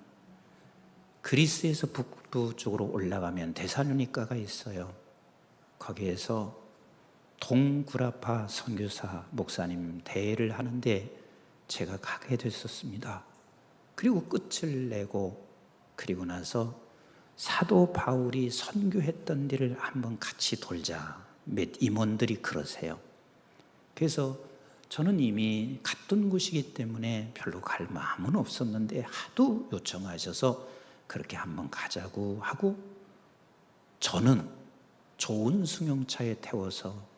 그리스에서 북부 쪽으로 올라가면 데살로니가가 있어요. 거기에서 동구라파 선교사 목사님 대회를 하는데 제가 가게 됐었습니다. 그리고 끝을 내고 그리고 나서 사도 바울이 선교했던 데를 한번 같이 돌자. 몇 임원들이 그러세요. 그래서 저는 이미 갔던 곳이기 때문에 별로 갈 마음은 없었는데 하도 요청하셔서 그렇게 한번 가자고 하고 저는 좋은 승용차에 태워서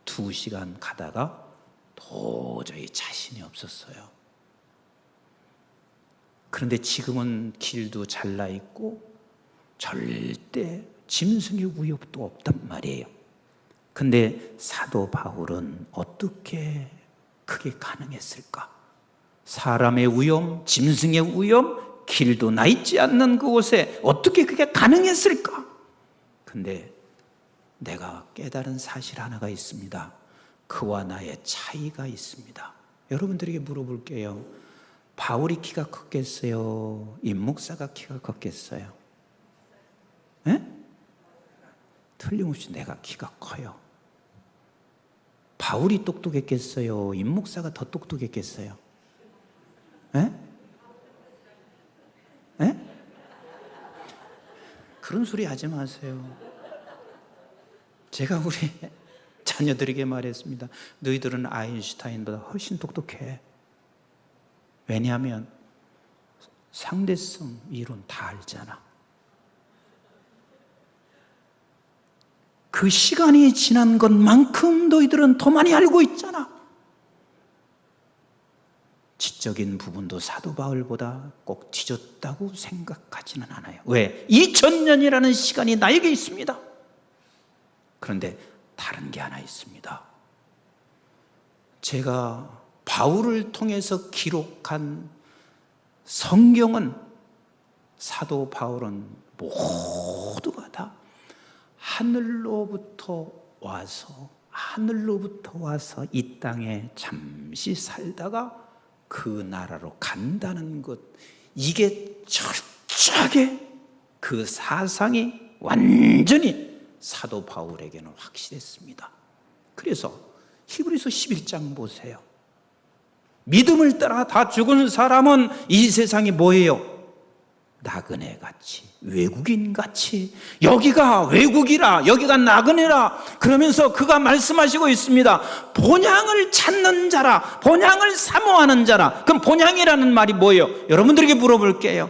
2시간 가다가 도저히 자신이 없었어요. 그런데 지금은 길도 잘 나 있고 절대 짐승의 위협도 없단 말이에요. 근데 사도 바울은 어떻게 그게 가능했을까? 사람의 위험, 짐승의 위험, 길도 나 있지 않는 그곳에 어떻게 그게 가능했을까? 근데 내가 깨달은 사실 하나가 있습니다. 그와 나의 차이가 있습니다. 여러분들에게 물어볼게요. 바울이 키가 컸겠어요? 임 목사가 키가 컸겠어요? 에? 틀림없이 내가 키가 커요. 바울이 똑똑했겠어요? 임 목사가 더 똑똑했겠어요? 에? 에? 그런 소리 하지 마세요. 제가 우리 자녀들에게 말했습니다. 너희들은 아인슈타인보다 훨씬 똑똑해. 왜냐하면 상대성 이론 다 알잖아. 그 시간이 지난 것만큼 너희들은 더 많이 알고 있잖아. 지적인 부분도 사도 바울보다 꼭 뒤졌다고 생각하지는 않아요. 왜? 2000년이라는 시간이 나에게 있습니다. 그런데 다른 게 하나 있습니다. 제가 바울을 통해서 기록한 성경은 사도 바울은 모두가 다 하늘로부터 와서 이 땅에 잠시 살다가 그 나라로 간다는 것, 이게 철저하게 그 사상이 완전히 사도 바울에게는 확실했습니다. 그래서 히브리서 11장 보세요. 믿음을 따라 다 죽은 사람은 이 세상이 뭐예요? 나그네같이, 외국인같이, 여기가 외국이라 여기가 나그네라 그러면서 그가 말씀하시고 있습니다. 본향을 찾는 자라, 본향을 사모하는 자라. 그럼 본향이라는 말이 뭐예요? 여러분들에게 물어볼게요.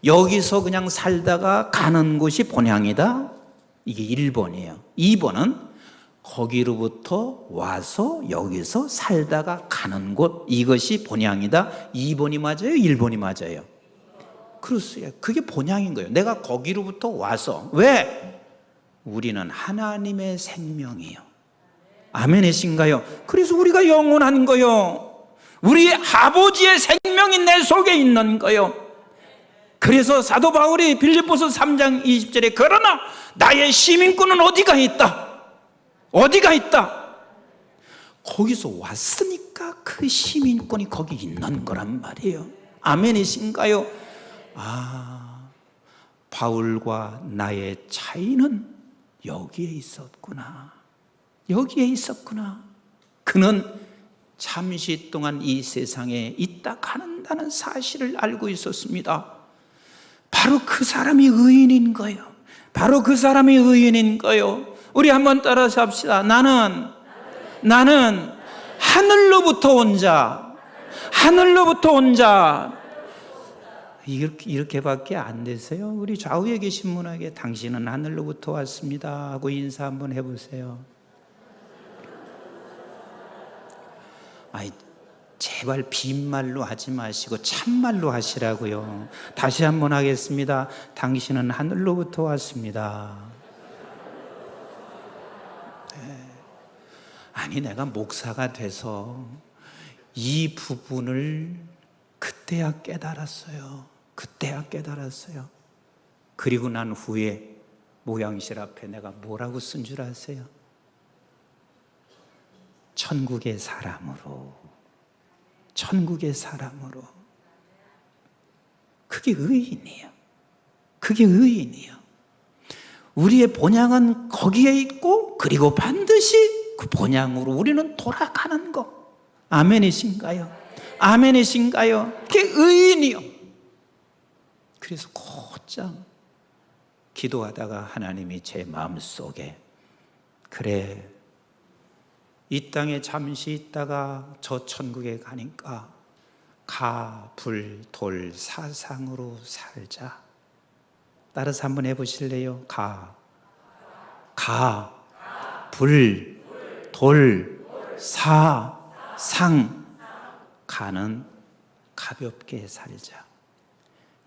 여기서 그냥 살다가 가는 곳이 본향이다? 이게 1번이에요 2번은 거기로부터 와서 여기서 살다가 가는 곳, 이것이 본향이다. 2번이 맞아요? 1번이 맞아요? 그렇어요. 그게 본향인 거예요. 내가 거기로부터 와서. 왜? 우리는 하나님의 생명이에요. 아멘이신가요? 그래서 우리가 영원한 거요. 우리 아버지의 생명이 내 속에 있는 거요. 그래서 사도 바울이 빌립보서 3장 20절에 그러나 나의 시민권은 어디가 있다? 어디가 있다? 거기서 왔으니까 그 시민권이 거기 있는 거란 말이에요. 아멘이신가요? 바울과 나의 차이는 여기에 있었구나. 여기에 있었구나. 그는 잠시 동안 이 세상에 있다 가는다는 사실을 알고 있었습니다. 바로 그 사람이 의인인 거예요. 바로 그 사람이 의인인 거예요. 우리 한번 따라서 합시다. 나는 하늘로부터 온 자, 하늘로부터 온 자. 이렇게밖에 안 되세요? 우리 좌우에 계신 분에게 당신은 하늘로부터 왔습니다 하고 인사 한번 해보세요. 제발 빈말로 하지 마시고 참말로 하시라고요. 다시 한번 하겠습니다. 당신은 하늘로부터 왔습니다. 아니, 내가 목사가 돼서 이 부분을 그때야 깨달았어요. 그리고 난 후에 모양실 앞에 내가 뭐라고 쓴 줄 아세요? 천국의 사람으로. 그게 의인이에요. 우리의 본향은 거기에 있고 그리고 반드시 그 본향으로 우리는 돌아가는 거. 아멘이신가요? 아멘이신가요? 그게 의인이요. 그래서 곧장 기도하다가 하나님이 제 마음속에, 그래, 이 땅에 잠시 있다가 저 천국에 가니까 가, 불, 돌, 사상으로 살자. 따라서 한번 해보실래요? 가, 불, 돌, 사, 상. 가는 가볍게 살자.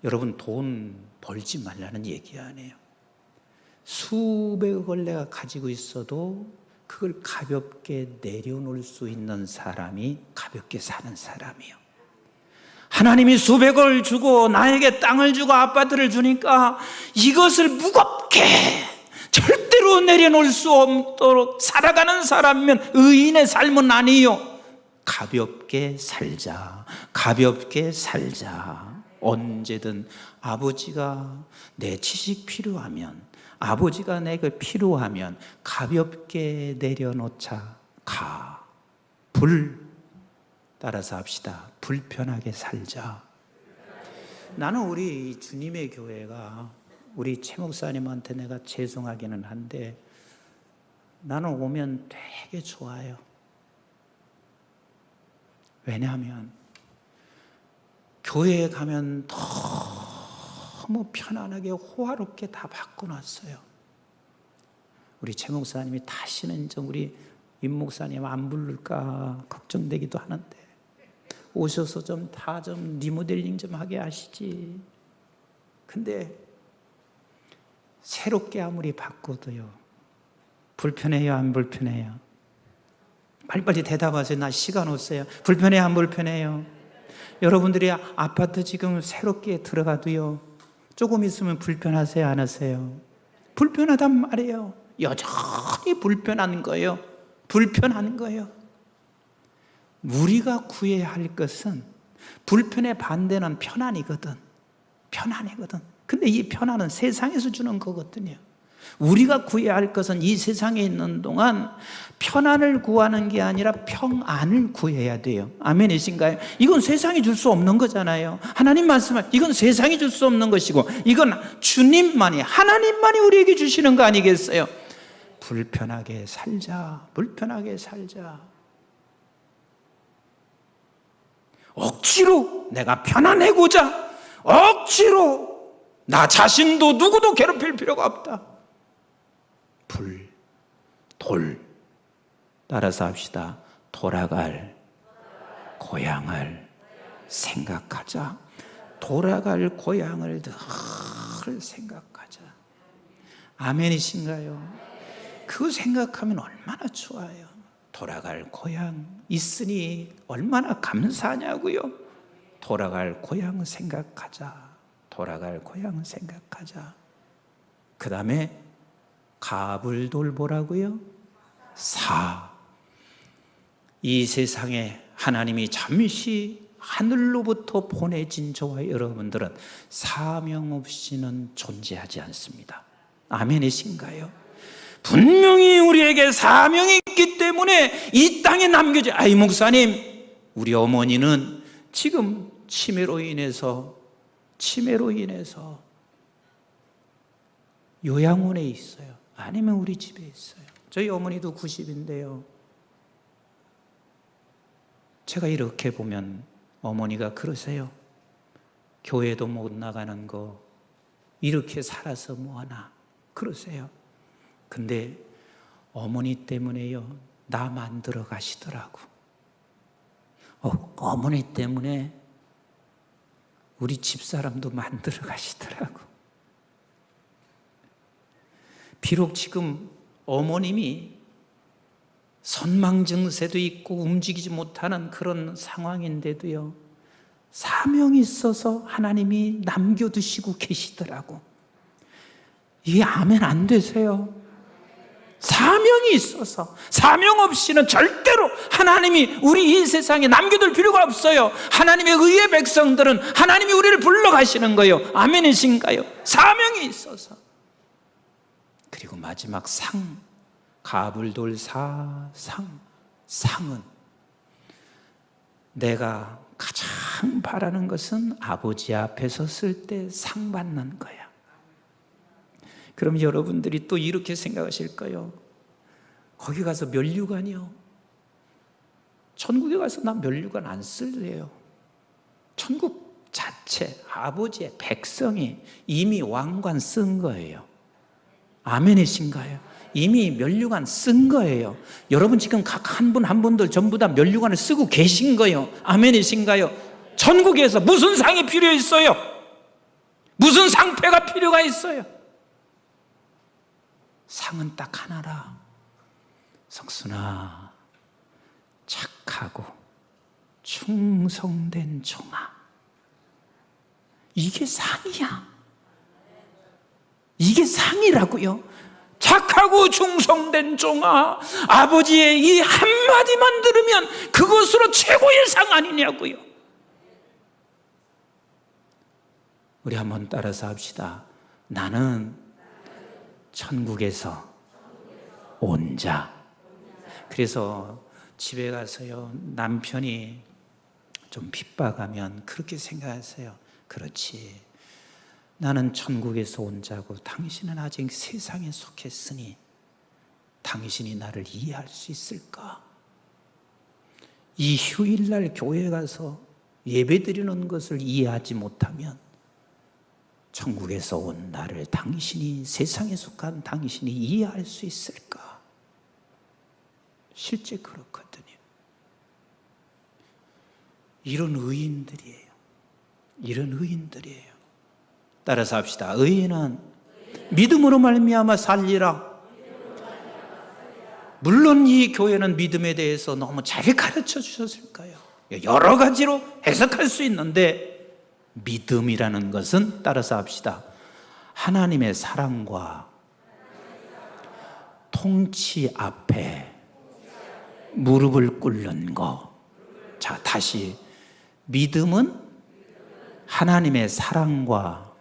여러분, 돈 벌지 말라는 얘기 아니에요. 수백억을 내가 가지고 있어도 그걸 가볍게 내려놓을 수 있는 사람이 가볍게 사는 사람이에요. 하나님이 수백억을 주고 나에게 땅을 주고 아파트를 주니까 이것을 무겁게 절대로 내려놓을 수 없도록 살아가는 사람이면 의인의 삶은 아니에요. 가볍게 살자. 가볍게 살자. 언제든 아버지가 내 지식 필요하면, 아버지가 내게 필요하면 가볍게 내려놓자. 가. 불. 따라서 합시다. 불편하게 살자. 나는 우리 주님의 교회가, 우리 최 목사님한테 내가 죄송하기는 한데, 나는 오면 되게 좋아요. 왜냐하면 교회에 가면 너무 편안하게 호화롭게 다 바꿔놨어요. 우리 최 목사님이 다시는 좀 우리 임 목사님 안 부를까 걱정되기도 하는데, 오셔서 좀 다 좀 리모델링 좀 하게 하시지. 근데 새롭게 아무리 바꿔도요, 불편해요, 안 불편해요? 빨리빨리 대답하세요. 나 시간 없어요. 불편해요, 안 불편해요? 여러분들이 아파트 지금 새롭게 들어가도요, 조금 있으면 불편하세요, 안 하세요? 불편하단 말이에요. 여전히 불편한 거예요. 불편한 거예요. 우리가 구해야 할 것은, 불편의 반대는 편안이거든. 편안이거든. 근데 이 편안은 세상에서 주는 거거든요. 우리가 구해야 할 것은 이 세상에 있는 동안 편안을 구하는 게 아니라 평안을 구해야 돼요. 아멘이신가요? 이건 세상이 줄 수 없는 거잖아요. 하나님 말씀을, 이건 세상이 줄 수 없는 것이고, 이건 주님만이, 하나님만이 우리에게 주시는 거 아니겠어요? 불편하게 살자. 불편하게 살자. 억지로 내가 편안해고자, 억지로 나 자신도 누구도 괴롭힐 필요가 없다. 불, 돌. 따라서 합시다. 돌아갈 고향을 생각하자. 돌아갈 고향을 늘 생각하자. 아멘이신가요? 그거 생각하면 얼마나 좋아요. 돌아갈 고향 있으니 얼마나 감사하냐고요. 돌아갈 고향 생각하자. 돌아갈 고향 생각하자. 그 다음에 갑을 돌보라고요? 사. 이 세상에 하나님이 잠시 하늘로부터 보내진 저와 여러분들은 사명 없이는 존재하지 않습니다. 아멘이신가요? 분명히 우리에게 사명이 있기 때문에 이 땅에 남겨져. 아이 목사님, 우리 어머니는 지금 치매로 인해서 요양원에 있어요. 아니면 우리 집에 있어요. 저희 어머니도 90인데요. 제가 이렇게 보면 어머니가 그러세요. 교회도 못 나가는 거 이렇게 살아서 뭐하나 그러세요. 근데 어머니 때문에요, 나 만들어 가시더라고. 어머니 때문에 우리 집사람도 만들어 가시더라고. 비록 지금 어머님이 선망증세도 있고 움직이지 못하는 그런 상황인데도요, 사명이 있어서 하나님이 남겨두시고 계시더라고. 이게 아멘 안 되세요? 사명이 있어서, 사명 없이는 절대로 하나님이 우리 이 세상에 남겨둘 필요가 없어요. 하나님의 의의 백성들은 하나님이 우리를 불러가시는 거예요. 아멘이신가요? 사명이 있어서. 그리고 마지막 상, 가불돌사상, 상은 내가 가장 바라는 것은 아버지 앞에 섰을 때 상 받는 거야. 그럼 여러분들이 또 이렇게 생각하실 거예요. 거기 가서 면류관이요. 천국에 가서 나 면류관 안 쓸래요. 천국 자체, 아버지의 백성이 이미 왕관 쓴 거예요. 아멘이신가요? 이미 면류관 쓴 거예요. 여러분 지금 각 한 분 한 분들 전부 다 면류관을 쓰고 계신 거예요. 아멘이신가요? 천국에서 무슨 상이 필요 있어요? 무슨 상패가 필요가 있어요? 상은 딱 하나라. 성순아, 착하고 충성된 종아. 이게 상이야. 이게 상이라고요. 착하고 충성된 종아. 아버지의 이 한마디만 들으면 그것으로 최고의 상 아니냐고요. 우리 한번 따라서 합시다. 나는 천국에서 온 자. 그래서 집에 가서요, 남편이 좀 핍박하면 그렇게 생각하세요. 그렇지, 나는 천국에서 온 자고 당신은 아직 세상에 속했으니 당신이 나를 이해할 수 있을까? 이 휴일날 교회 가서 예배드리는 것을 이해하지 못하면 천국에서 온 나를 당신이, 세상에 속한 당신이 이해할 수 있을까? 실제 그렇거든요. 이런 의인들이에요. 이런 의인들이에요. 따라서 합시다. 의인은 믿음으로 말미암아 살리라. 물론 이 교회는 믿음에 대해서 너무 잘 가르쳐 주셨을 거예요. 여러 가지로 해석할 수 있는데 믿음이라는 것은, 따라서 합시다, 하나님의 사랑과 통치 앞에 무릎을 꿇는 거. 자, 다시. 믿음은 하나님의 사랑과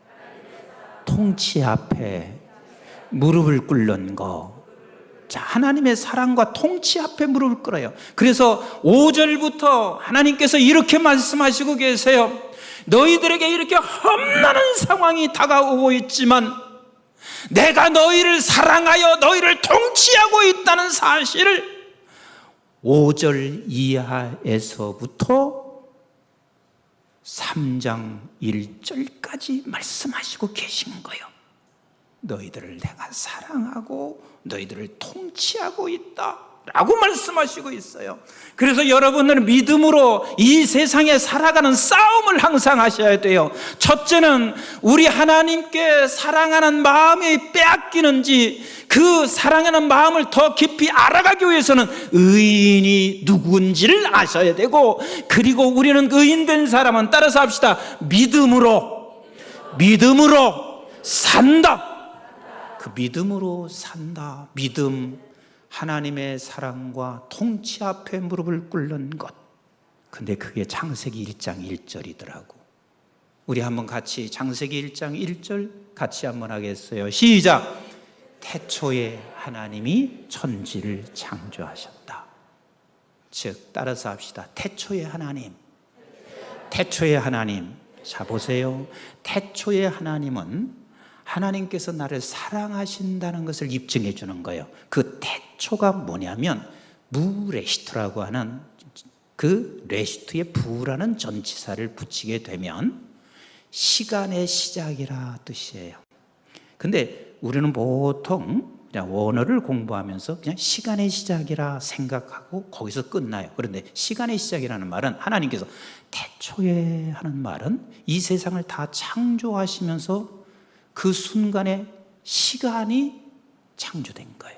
통치 앞에 무릎을 꿇는 거. 자, 하나님의 사랑과 통치 앞에 무릎을 꿇어요. 그래서 5절부터 하나님께서 이렇게 말씀하시고 계세요. 너희들에게 이렇게 험난한 상황이 다가오고 있지만 내가 너희를 사랑하여 너희를 통치하고 있다는 사실을 5절 이하에서부터 3장 1절까지 말씀하시고 계신 거예요. 너희들을 내가 사랑하고 너희들을 통치하고 있다 라고 말씀하시고 있어요. 그래서 여러분은 믿음으로 이 세상에 살아가는 싸움을 항상 하셔야 돼요. 첫째는 우리 하나님께 사랑하는 마음이 빼앗기는지, 그 사랑하는 마음을 더 깊이 알아가기 위해서는 의인이 누군지를 아셔야 되고, 그리고 우리는 의인된 사람은, 따라서 합시다, 믿음으로 산다. 그 믿음으로 산다. 믿음, 하나님의 사랑과 통치 앞에 무릎을 꿇는 것. 근데 그게 창세기 1장 1절이더라고. 우리 한번 같이 창세기 1장 1절 같이 한번 하겠어요. 시작. 태초에 하나님이 천지를 창조하셨다. 즉, 따라서 합시다. 태초에 하나님. 태초에 하나님. 자, 보세요. 태초에 하나님은 하나님께서 나를 사랑하신다는 것을 입증해 주는 거예요. 그 태초가 뭐냐면 무레시트라고 하는, 그 레시트에 부라는 전치사를 붙이게 되면 시간의 시작이라 뜻이에요. 근데 우리는 보통 그냥 원어를 공부하면서 그냥 시간의 시작이라 생각하고 거기서 끝나요. 그런데 시간의 시작이라는 말은, 하나님께서 태초에 하는 말은 이 세상을 다 창조하시면서 그 순간에 시간이 창조된 거예요.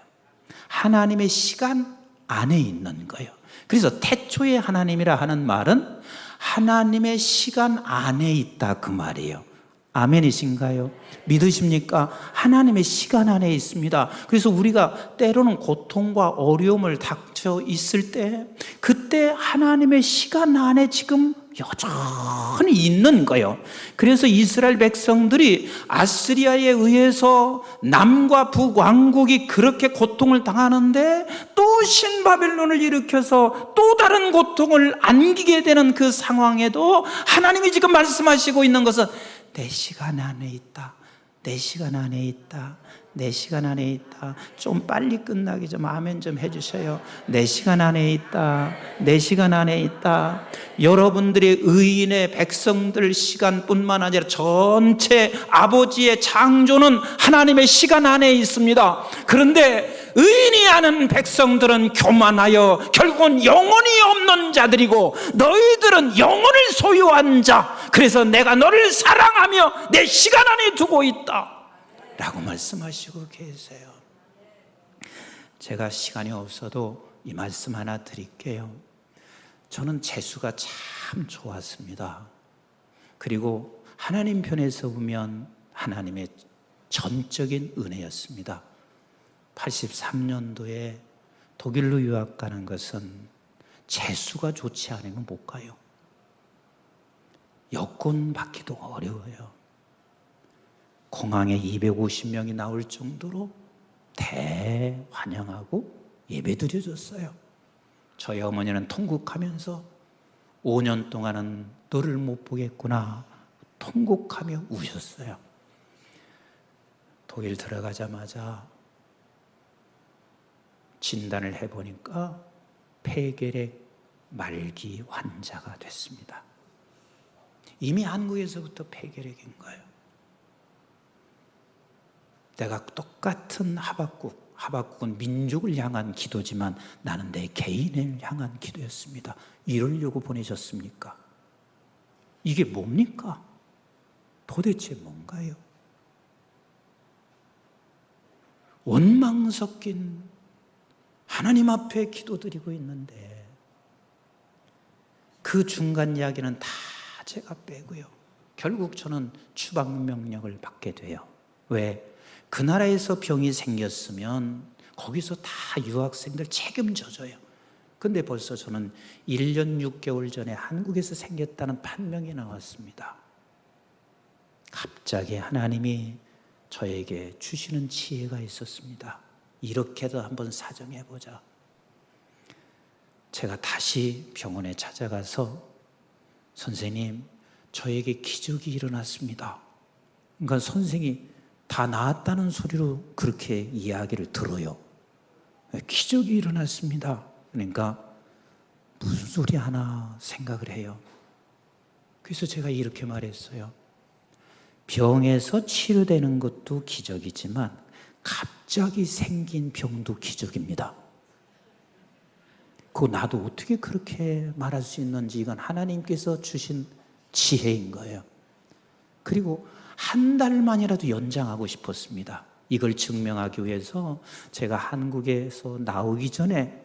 하나님의 시간 안에 있는 거예요. 그래서 태초에 하나님이라 하는 말은 하나님의 시간 안에 있다, 그 말이에요. 아멘이신가요? 믿으십니까? 하나님의 시간 안에 있습니다. 그래서 우리가 때로는 고통과 어려움을 닥쳐 있을 때, 그때 하나님의 시간 안에 지금 여전히 있는 거예요. 그래서 이스라엘 백성들이 아스리아에 의해서 남과 북왕국이 그렇게 고통을 당하는데 또 신바벨론을 일으켜서 또 다른 고통을 안기게 되는 그 상황에도 하나님이 지금 말씀하시고 있는 것은 내 시간 안에 있다. 내 시간 안에 있다. 내 시간 안에 있다. 좀 빨리 끝나게 좀 아멘 좀 해주셔요. 내 시간 안에 있다. 내 시간 안에 있다. 여러분들의 의인의 백성들 시간뿐만 아니라 전체 아버지의 창조는 하나님의 시간 안에 있습니다. 그런데 의인이 아는 백성들은 교만하여 결국은 영혼이 없는 자들이고 너희들은 영혼을 소유한 자, 그래서 내가 너를 사랑하며 내 시간 안에 두고 있다 라고 말씀하시고 계세요. 제가 시간이 없어도 이 말씀 하나 드릴게요. 저는 재수가 참 좋았습니다. 그리고 하나님 편에서 보면 하나님의 전적인 은혜였습니다. 83년도에 독일로 유학 가는 것은 재수가 좋지 않으면 못 가요. 여권 받기도 어려워요. 공항에 250명이 나올 정도로 대환영하고 예배드려줬어요. 저희 어머니는 통곡하면서 5년 동안은 너를 못 보겠구나 통곡하며 우셨어요. 독일 들어가자마자 진단을 해보니까 폐결핵 말기 환자가 됐습니다. 이미 한국에서부터 폐결핵인 거예요. 내가 똑같은 하박국은 민족을 향한 기도지만 나는 내 개인을 향한 기도였습니다. 이러려고 보내셨습니까? 이게 뭡니까? 도대체 뭔가요? 원망 섞인 하나님 앞에 기도드리고 있는데 그 중간 이야기는 다 제가 빼고요. 결국 저는 추방 명령을 받게 돼요. 왜? 그 나라에서 병이 생겼으면 거기서 다 유학생들 책임져줘요. 근데 벌써 저는 1년 6개월 전에 한국에서 생겼다는 판명이 나왔습니다. 갑자기 하나님이 저에게 주시는 지혜가 있었습니다. 이렇게도 한번 사정해보자. 제가 다시 병원에 찾아가서 선생님, 저에게 기적이 일어났습니다. 그러니까 선생이 다 나았다는 소리로 그렇게 이야기를 들어요. 기적이 일어났습니다. 그러니까 무슨 소리 하나 생각을 해요. 그래서 제가 이렇게 말했어요. 병에서 치료되는 것도 기적이지만 갑자기 생긴 병도 기적입니다. 그거 나도 어떻게 그렇게 말할 수 있는지 이건 하나님께서 주신 지혜인 거예요. 그리고 한 달만이라도 연장하고 싶었습니다. 이걸 증명하기 위해서 제가 한국에서 나오기 전에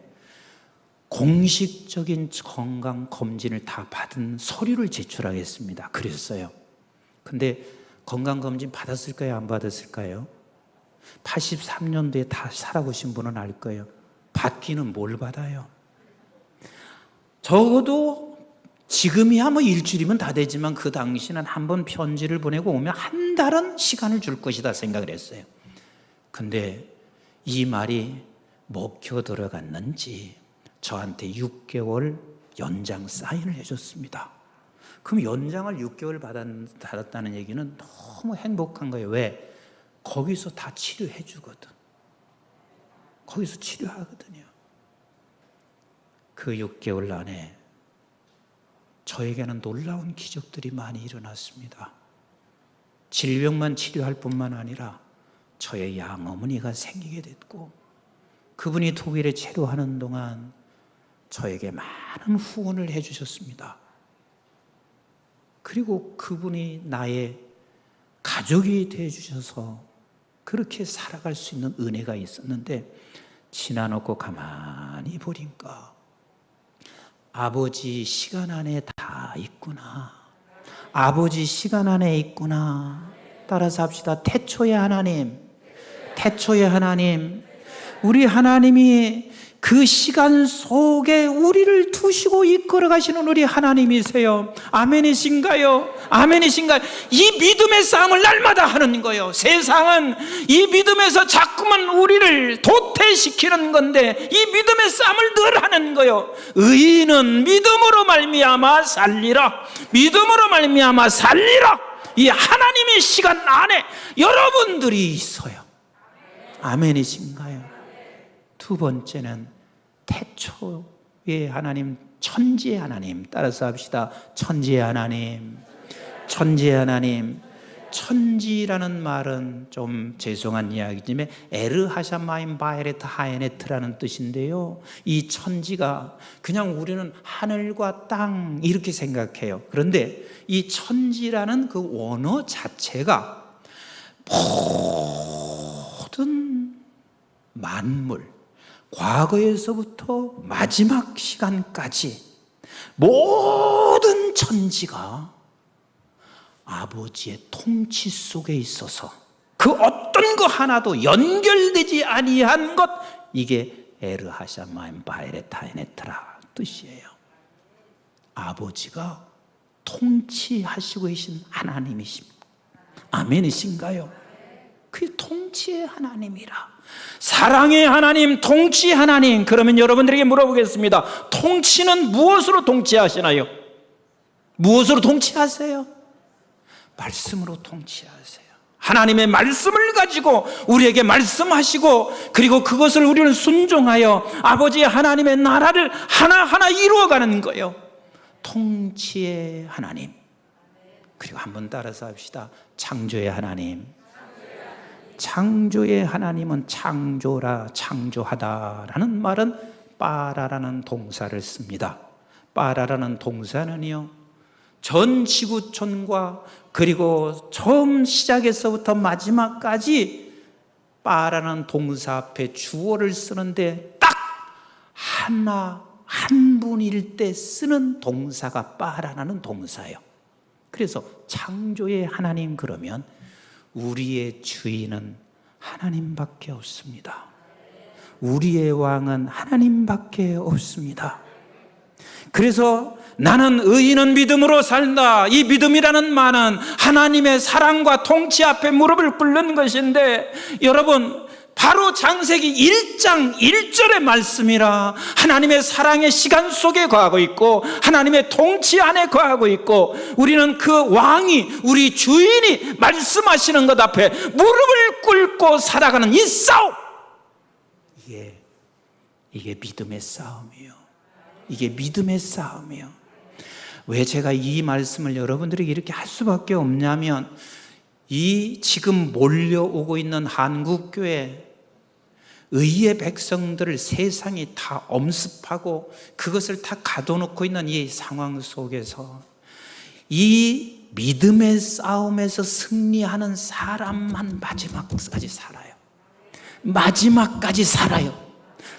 공식적인 건강검진을 다 받은 서류를 제출하겠습니다. 그랬어요. 근데 건강검진 받았을까요? 안 받았을까요? 83년도에 다 살아보신 분은 알 거예요. 받기는 뭘 받아요? 적어도 지금이야 뭐 일주일이면 다 되지만 그 당시는 한 번 편지를 보내고 오면 한 달은 시간을 줄 것이다 생각을 했어요. 근데 이 말이 먹혀 들어갔는지 저한테 6개월 연장 사인을 해줬습니다. 그럼 연장을 6개월 받았다는 얘기는 너무 행복한 거예요. 왜? 거기서 다 치료해 주거든. 거기서 치료하거든요. 그 6개월 안에 저에게는 놀라운 기적들이 많이 일어났습니다. 질병만 치료할 뿐만 아니라 저의 양어머니가 생기게 됐고 그분이 독일에 체류하는 동안 저에게 많은 후원을 해주셨습니다. 그리고 그분이 나의 가족이 되어주셔서 그렇게 살아갈 수 있는 은혜가 있었는데 지나놓고 가만히 보니까 아버지 시간 안에 다 있구나. 아버지 시간 안에 있구나. 따라서 합시다. 태초의 하나님, 태초의 하나님, 우리 하나님이 그 시간 속에 우리를 두시고 이끌어 가시는 우리 하나님이세요. 아멘이신가요? 아멘이신가요? 이 믿음의 싸움을 날마다 하는 거예요. 세상은 이 믿음에서 자꾸만 우리를 도태시키는 건데 이 믿음의 싸움을 늘 하는 거예요. 의인은 믿음으로 말미암아 살리라. 믿음으로 말미암아 살리라. 이 하나님의 시간 안에 여러분들이 있어요. 아멘이신가요? 두 번째는 태초의 하나님, 천지의 하나님. 따라서 합시다. 천지의 하나님, 천지의 하나님. 천지라는 말은 좀 죄송한 이야기지만 에르하샤마임 바에레트 하에네트라는 뜻인데요, 이 천지가 그냥 우리는 하늘과 땅 이렇게 생각해요. 그런데 이 천지라는 그 원어 자체가 모든 만물, 과거에서부터 마지막 시간까지 모든 천지가 아버지의 통치 속에 있어서 그 어떤 거 하나도 연결되지 아니한 것, 이게 에르하샤마임 바에레타에네트라 뜻이에요. 아버지가 통치하시고 계신 하나님이십니다. 아멘이신가요? 그 통치의 하나님이라. 사랑의 하나님, 통치 하나님. 그러면 여러분들에게 물어보겠습니다. 통치는 무엇으로 통치하시나요? 무엇으로 통치하세요? 말씀으로 통치하세요. 하나님의 말씀을 가지고 우리에게 말씀하시고, 그리고 그것을 우리는 순종하여 아버지 하나님의 나라를 하나하나 이루어가는 거예요. 통치의 하나님. 그리고 한번 따라서 합시다. 창조의 하나님. 창조의 하나님은 창조라, 창조하다라는 말은 빠라라는 동사를 씁니다. 빠라라는 동사는요, 전 지구촌과 그리고 처음 시작에서부터 마지막까지 빠라는 동사 앞에 주어를 쓰는데 딱 하나, 한 분일 때 쓰는 동사가 빠라라는 동사예요. 그래서 창조의 하나님 그러면 우리의 주인은 하나님밖에 없습니다. 우리의 왕은 하나님밖에 없습니다. 그래서 나는 의인은 믿음으로 산다. 이 믿음이라는 말은 하나님의 사랑과 통치 앞에 무릎을 꿇는 것인데, 여러분 바로 창세기 1장 1절의 말씀이라 하나님의 사랑의 시간 속에 거하고 있고 하나님의 통치 안에 거하고 있고, 우리는 그 왕이, 우리 주인이 말씀하시는 것 앞에 무릎을 꿇고 살아가는 이 싸움, 이게 믿음의 싸움이에요. 이게 믿음의 싸움이에요. 왜 제가 이 말씀을 여러분들에게 이렇게 할 수밖에 없냐면, 이 지금 몰려오고 있는 한국교회 의의 백성들을 세상이 다 엄습하고 그것을 다 가둬놓고 있는 이 상황 속에서 이 믿음의 싸움에서 승리하는 사람만 마지막까지 살아요. 마지막까지 살아요.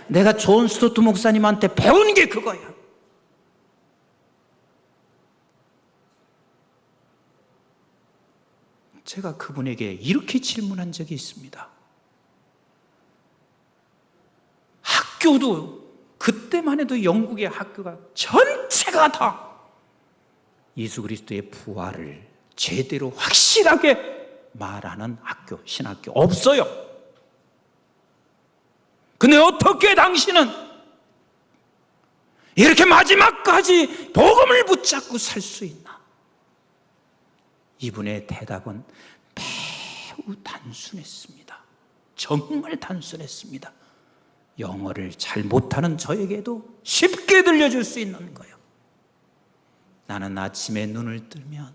내가 존 스토트 목사님한테 배운 게 그거야. 제가 그분에게 이렇게 질문한 적이 있습니다. 학교도, 그때만 해도 영국의 학교가 전체가 다 예수 그리스도의 부활을 제대로 확실하게 말하는 학교, 신학교 없어요. 근데 어떻게 당신은 이렇게 마지막까지 복음을 붙잡고 살 수 있나? 이분의 대답은 매우 단순했습니다. 정말 단순했습니다. 영어를 잘 못하는 저에게도 쉽게 들려줄 수 있는 거예요. 나는 아침에 눈을 뜨면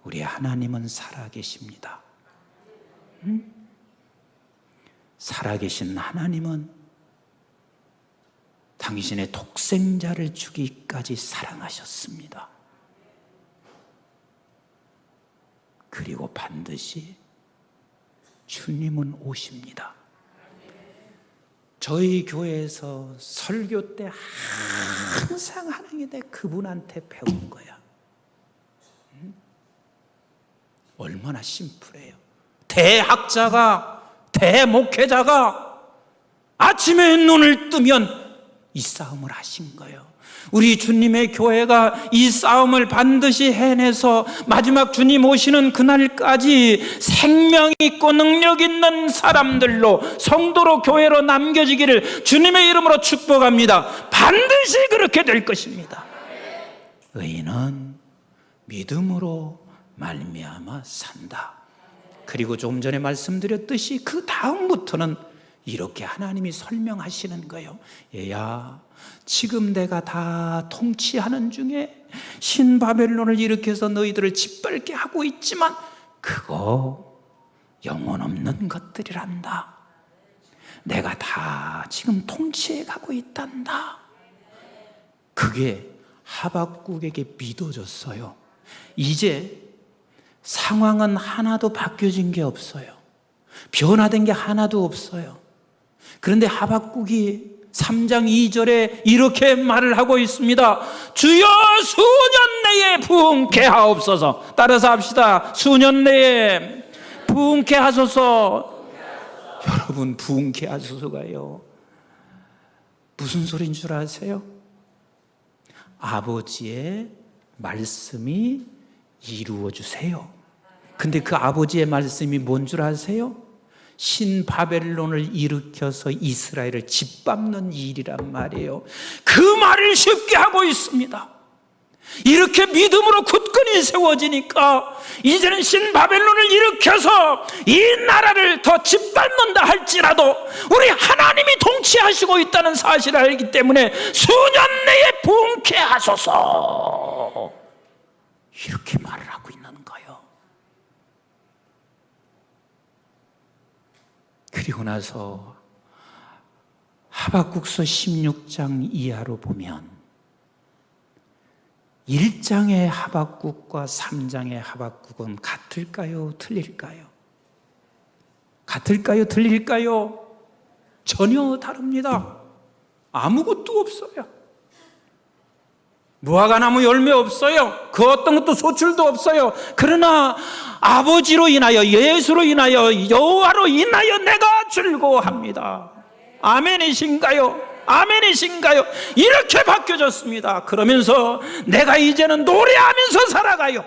우리 하나님은 살아계십니다. 살아계신 하나님은 당신의 독생자를 주기까지 사랑하셨습니다. 그리고 반드시 주님은 오십니다. 저희 교회에서 설교 때 항상 하는 게 그분한테 배운 거야. 얼마나 심플해요. 대학자가, 대목회자가 아침에 눈을 뜨면 이 싸움을 하신 거예요. 우리 주님의 교회가 이 싸움을 반드시 해내서 마지막 주님 오시는 그날까지 생명 있고 능력 있는 사람들로, 성도로 교회로 남겨지기를 주님의 이름으로 축복합니다. 반드시 그렇게 될 것입니다. 의인은 믿음으로 말미암아 산다. 그리고 조금 전에 말씀드렸듯이 그 다음부터는 이렇게 하나님이 설명하시는 거예요. 얘야, 지금 내가 다 통치하는 중에 신바벨론을 일으켜서 너희들을 짓밟게 하고 있지만 그거 영혼 없는 것들이란다. 내가 다 지금 통치해 가고 있단다. 그게 하박국에게 믿어졌어요. 이제 상황은 하나도 바뀌어진 게 없어요. 변화된 게 하나도 없어요. 그런데 하박국이 3장 2절에 이렇게 말을 하고 있습니다. 주여 수년 내에 부흥케 하옵소서. 따라서 합시다. 수년 내에 부흥케 하소서. 여러분, 부흥케 하소서가요, 무슨 소리인 줄 아세요? 아버지의 말씀이 이루어 주세요. 근데 그 아버지의 말씀이 뭔 줄 아세요? 신바벨론을 일으켜서 이스라엘을 짓밟는 일이란 말이에요. 그 말을 쉽게 하고 있습니다. 이렇게 믿음으로 굳건히 세워지니까 이제는 신바벨론을 일으켜서 이 나라를 더 짓밟는다 할지라도 우리 하나님이 통치하시고 있다는 사실을 알기 때문에 수년 내에 부흥케 하소서, 이렇게 말을 하고 있는 거예요. 그리고 나서 하박국서 16장 이하로 보면 1장의 하박국과 3장의 하박국은 같을까요? 틀릴까요? 같을까요? 틀릴까요? 전혀 다릅니다. 아무것도 없어요. 무화과나무 열매 없어요. 그 어떤 것도 소출도 없어요. 그러나 아버지로 인하여, 예수로 인하여, 여호와로 인하여 내가 즐거워합니다. 아멘이신가요? 아멘이신가요? 이렇게 바뀌어졌습니다. 그러면서 내가 이제는 노래하면서 살아가요.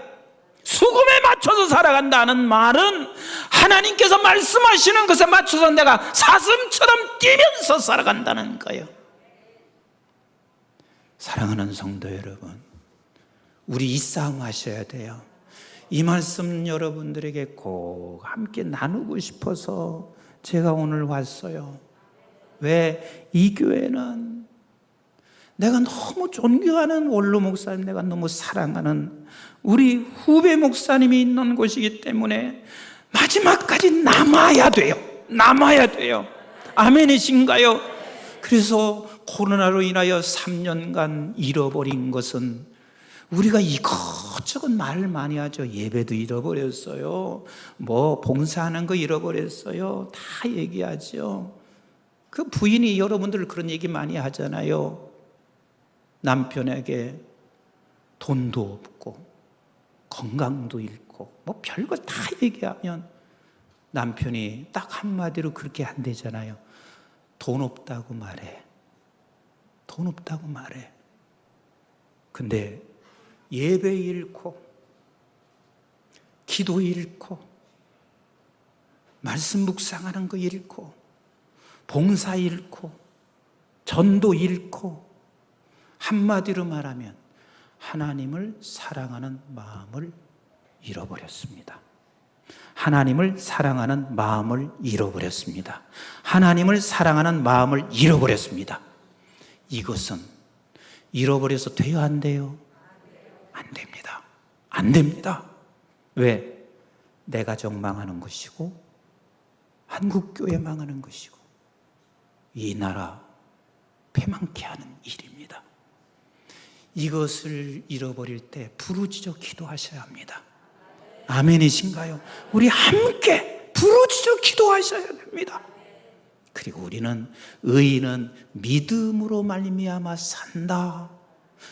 수금에 맞춰서 살아간다는 말은 하나님께서 말씀하시는 것에 맞춰서 내가 사슴처럼 뛰면서 살아간다는 거예요. 사랑하는 성도 여러분, 우리 이 싸움 하셔야 돼요. 이 말씀 여러분들에게 꼭 함께 나누고 싶어서 제가 오늘 왔어요. 왜? 이 교회는 내가 너무 존경하는 원로 목사님, 내가 너무 사랑하는 우리 후배 목사님이 있는 곳이기 때문에 마지막까지 남아야 돼요. 남아야 돼요. 아멘이신가요? 그래서 코로나로 인하여 3년간 잃어버린 것은, 우리가 이것저것 말을 많이 하죠. 예배도 잃어버렸어요. 뭐 봉사하는 거 잃어버렸어요. 다 얘기하죠. 그 부인이 여러분들 그런 얘기 많이 하잖아요. 남편에게 돈도 없고 건강도 잃고 뭐 별거 다 얘기하면 남편이 딱 한마디로 그렇게 한대잖아요. 돈 없다고 말해. 돈 없다고 말해. 근데 예배 잃고 기도 잃고 말씀 묵상하는 거 잃고 봉사 잃고 전도 잃고, 한마디로 말하면 하나님을 사랑하는 마음을 잃어버렸습니다. 하나님을 사랑하는 마음을 잃어버렸습니다. 하나님을 사랑하는 마음을 잃어버렸습니다. 이것은 잃어버려서 돼요, 안 돼요? 안 됩니다. 안 됩니다. 왜? 내 가정 망하는 것이고 한국교회 망하는 것이고 이 나라 패망케 하는 일입니다. 이것을 잃어버릴 때 부르짖어 기도하셔야 합니다. 아멘이신가요? 우리 함께 부르짖어 기도하셔야 됩니다. 그리고 우리는 의인은 믿음으로 말미암아 산다.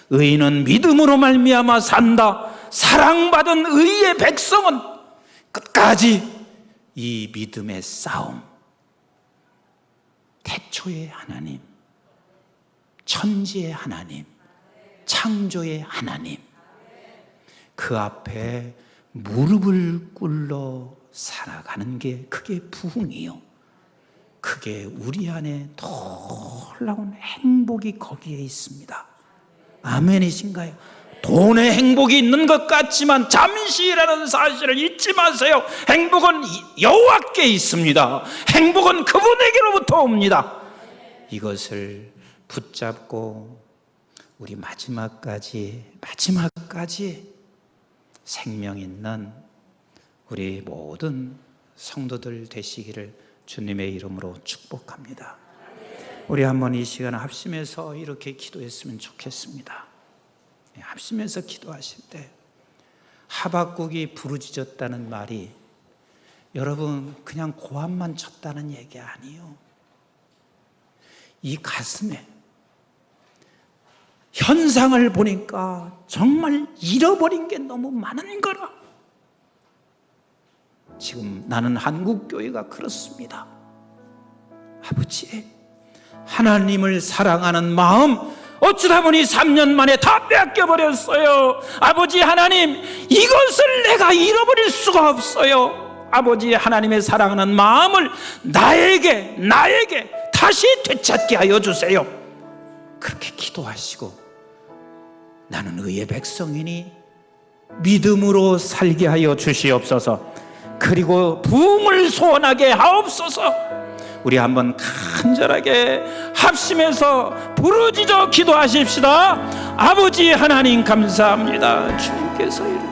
의인은 믿음으로 말미암아 산다. 사랑받은 의의 백성은 끝까지 이 믿음의 싸움, 태초의 하나님, 천지의 하나님, 창조의 하나님, 그 앞에 무릎을 꿇러 살아가는 게 그게 부흥이요. 그게 우리 안에 놀라운 행복이 거기에 있습니다. 아멘이신가요? 돈에 행복이 있는 것 같지만 잠시라는 사실을 잊지 마세요. 행복은 여호와께 있습니다. 행복은 그분에게로부터 옵니다. 이것을 붙잡고 우리 마지막까지 생명 있는 우리 모든 성도들 되시기를 주님의 이름으로 축복합니다. 우리 한번 이 시간 합심해서 이렇게 기도했으면 좋겠습니다. 합심해서 기도하실 때 하박국이 부르짖었다는 말이 여러분 그냥 고함만 쳤다는 얘기 아니에요. 이 가슴에 현상을 보니까 정말 잃어버린 게 너무 많은 거라. 지금 나는 한국교회가 그렇습니다. 아버지, 하나님을 사랑하는 마음 어쩌다 보니 3년 만에 다 뺏겨버렸어요. 아버지 하나님, 이것을 내가 잃어버릴 수가 없어요. 아버지 하나님의 사랑하는 마음을 나에게 다시 되찾게 하여 주세요. 그렇게 기도하시고 나는 의의 백성이니 믿음으로 살게 하여 주시옵소서. 그리고 부흥을 소원하게 하옵소서. 우리 한번 간절하게 합심해서 부르짖어 기도하십시다. 아버지 하나님 감사합니다. 주님께서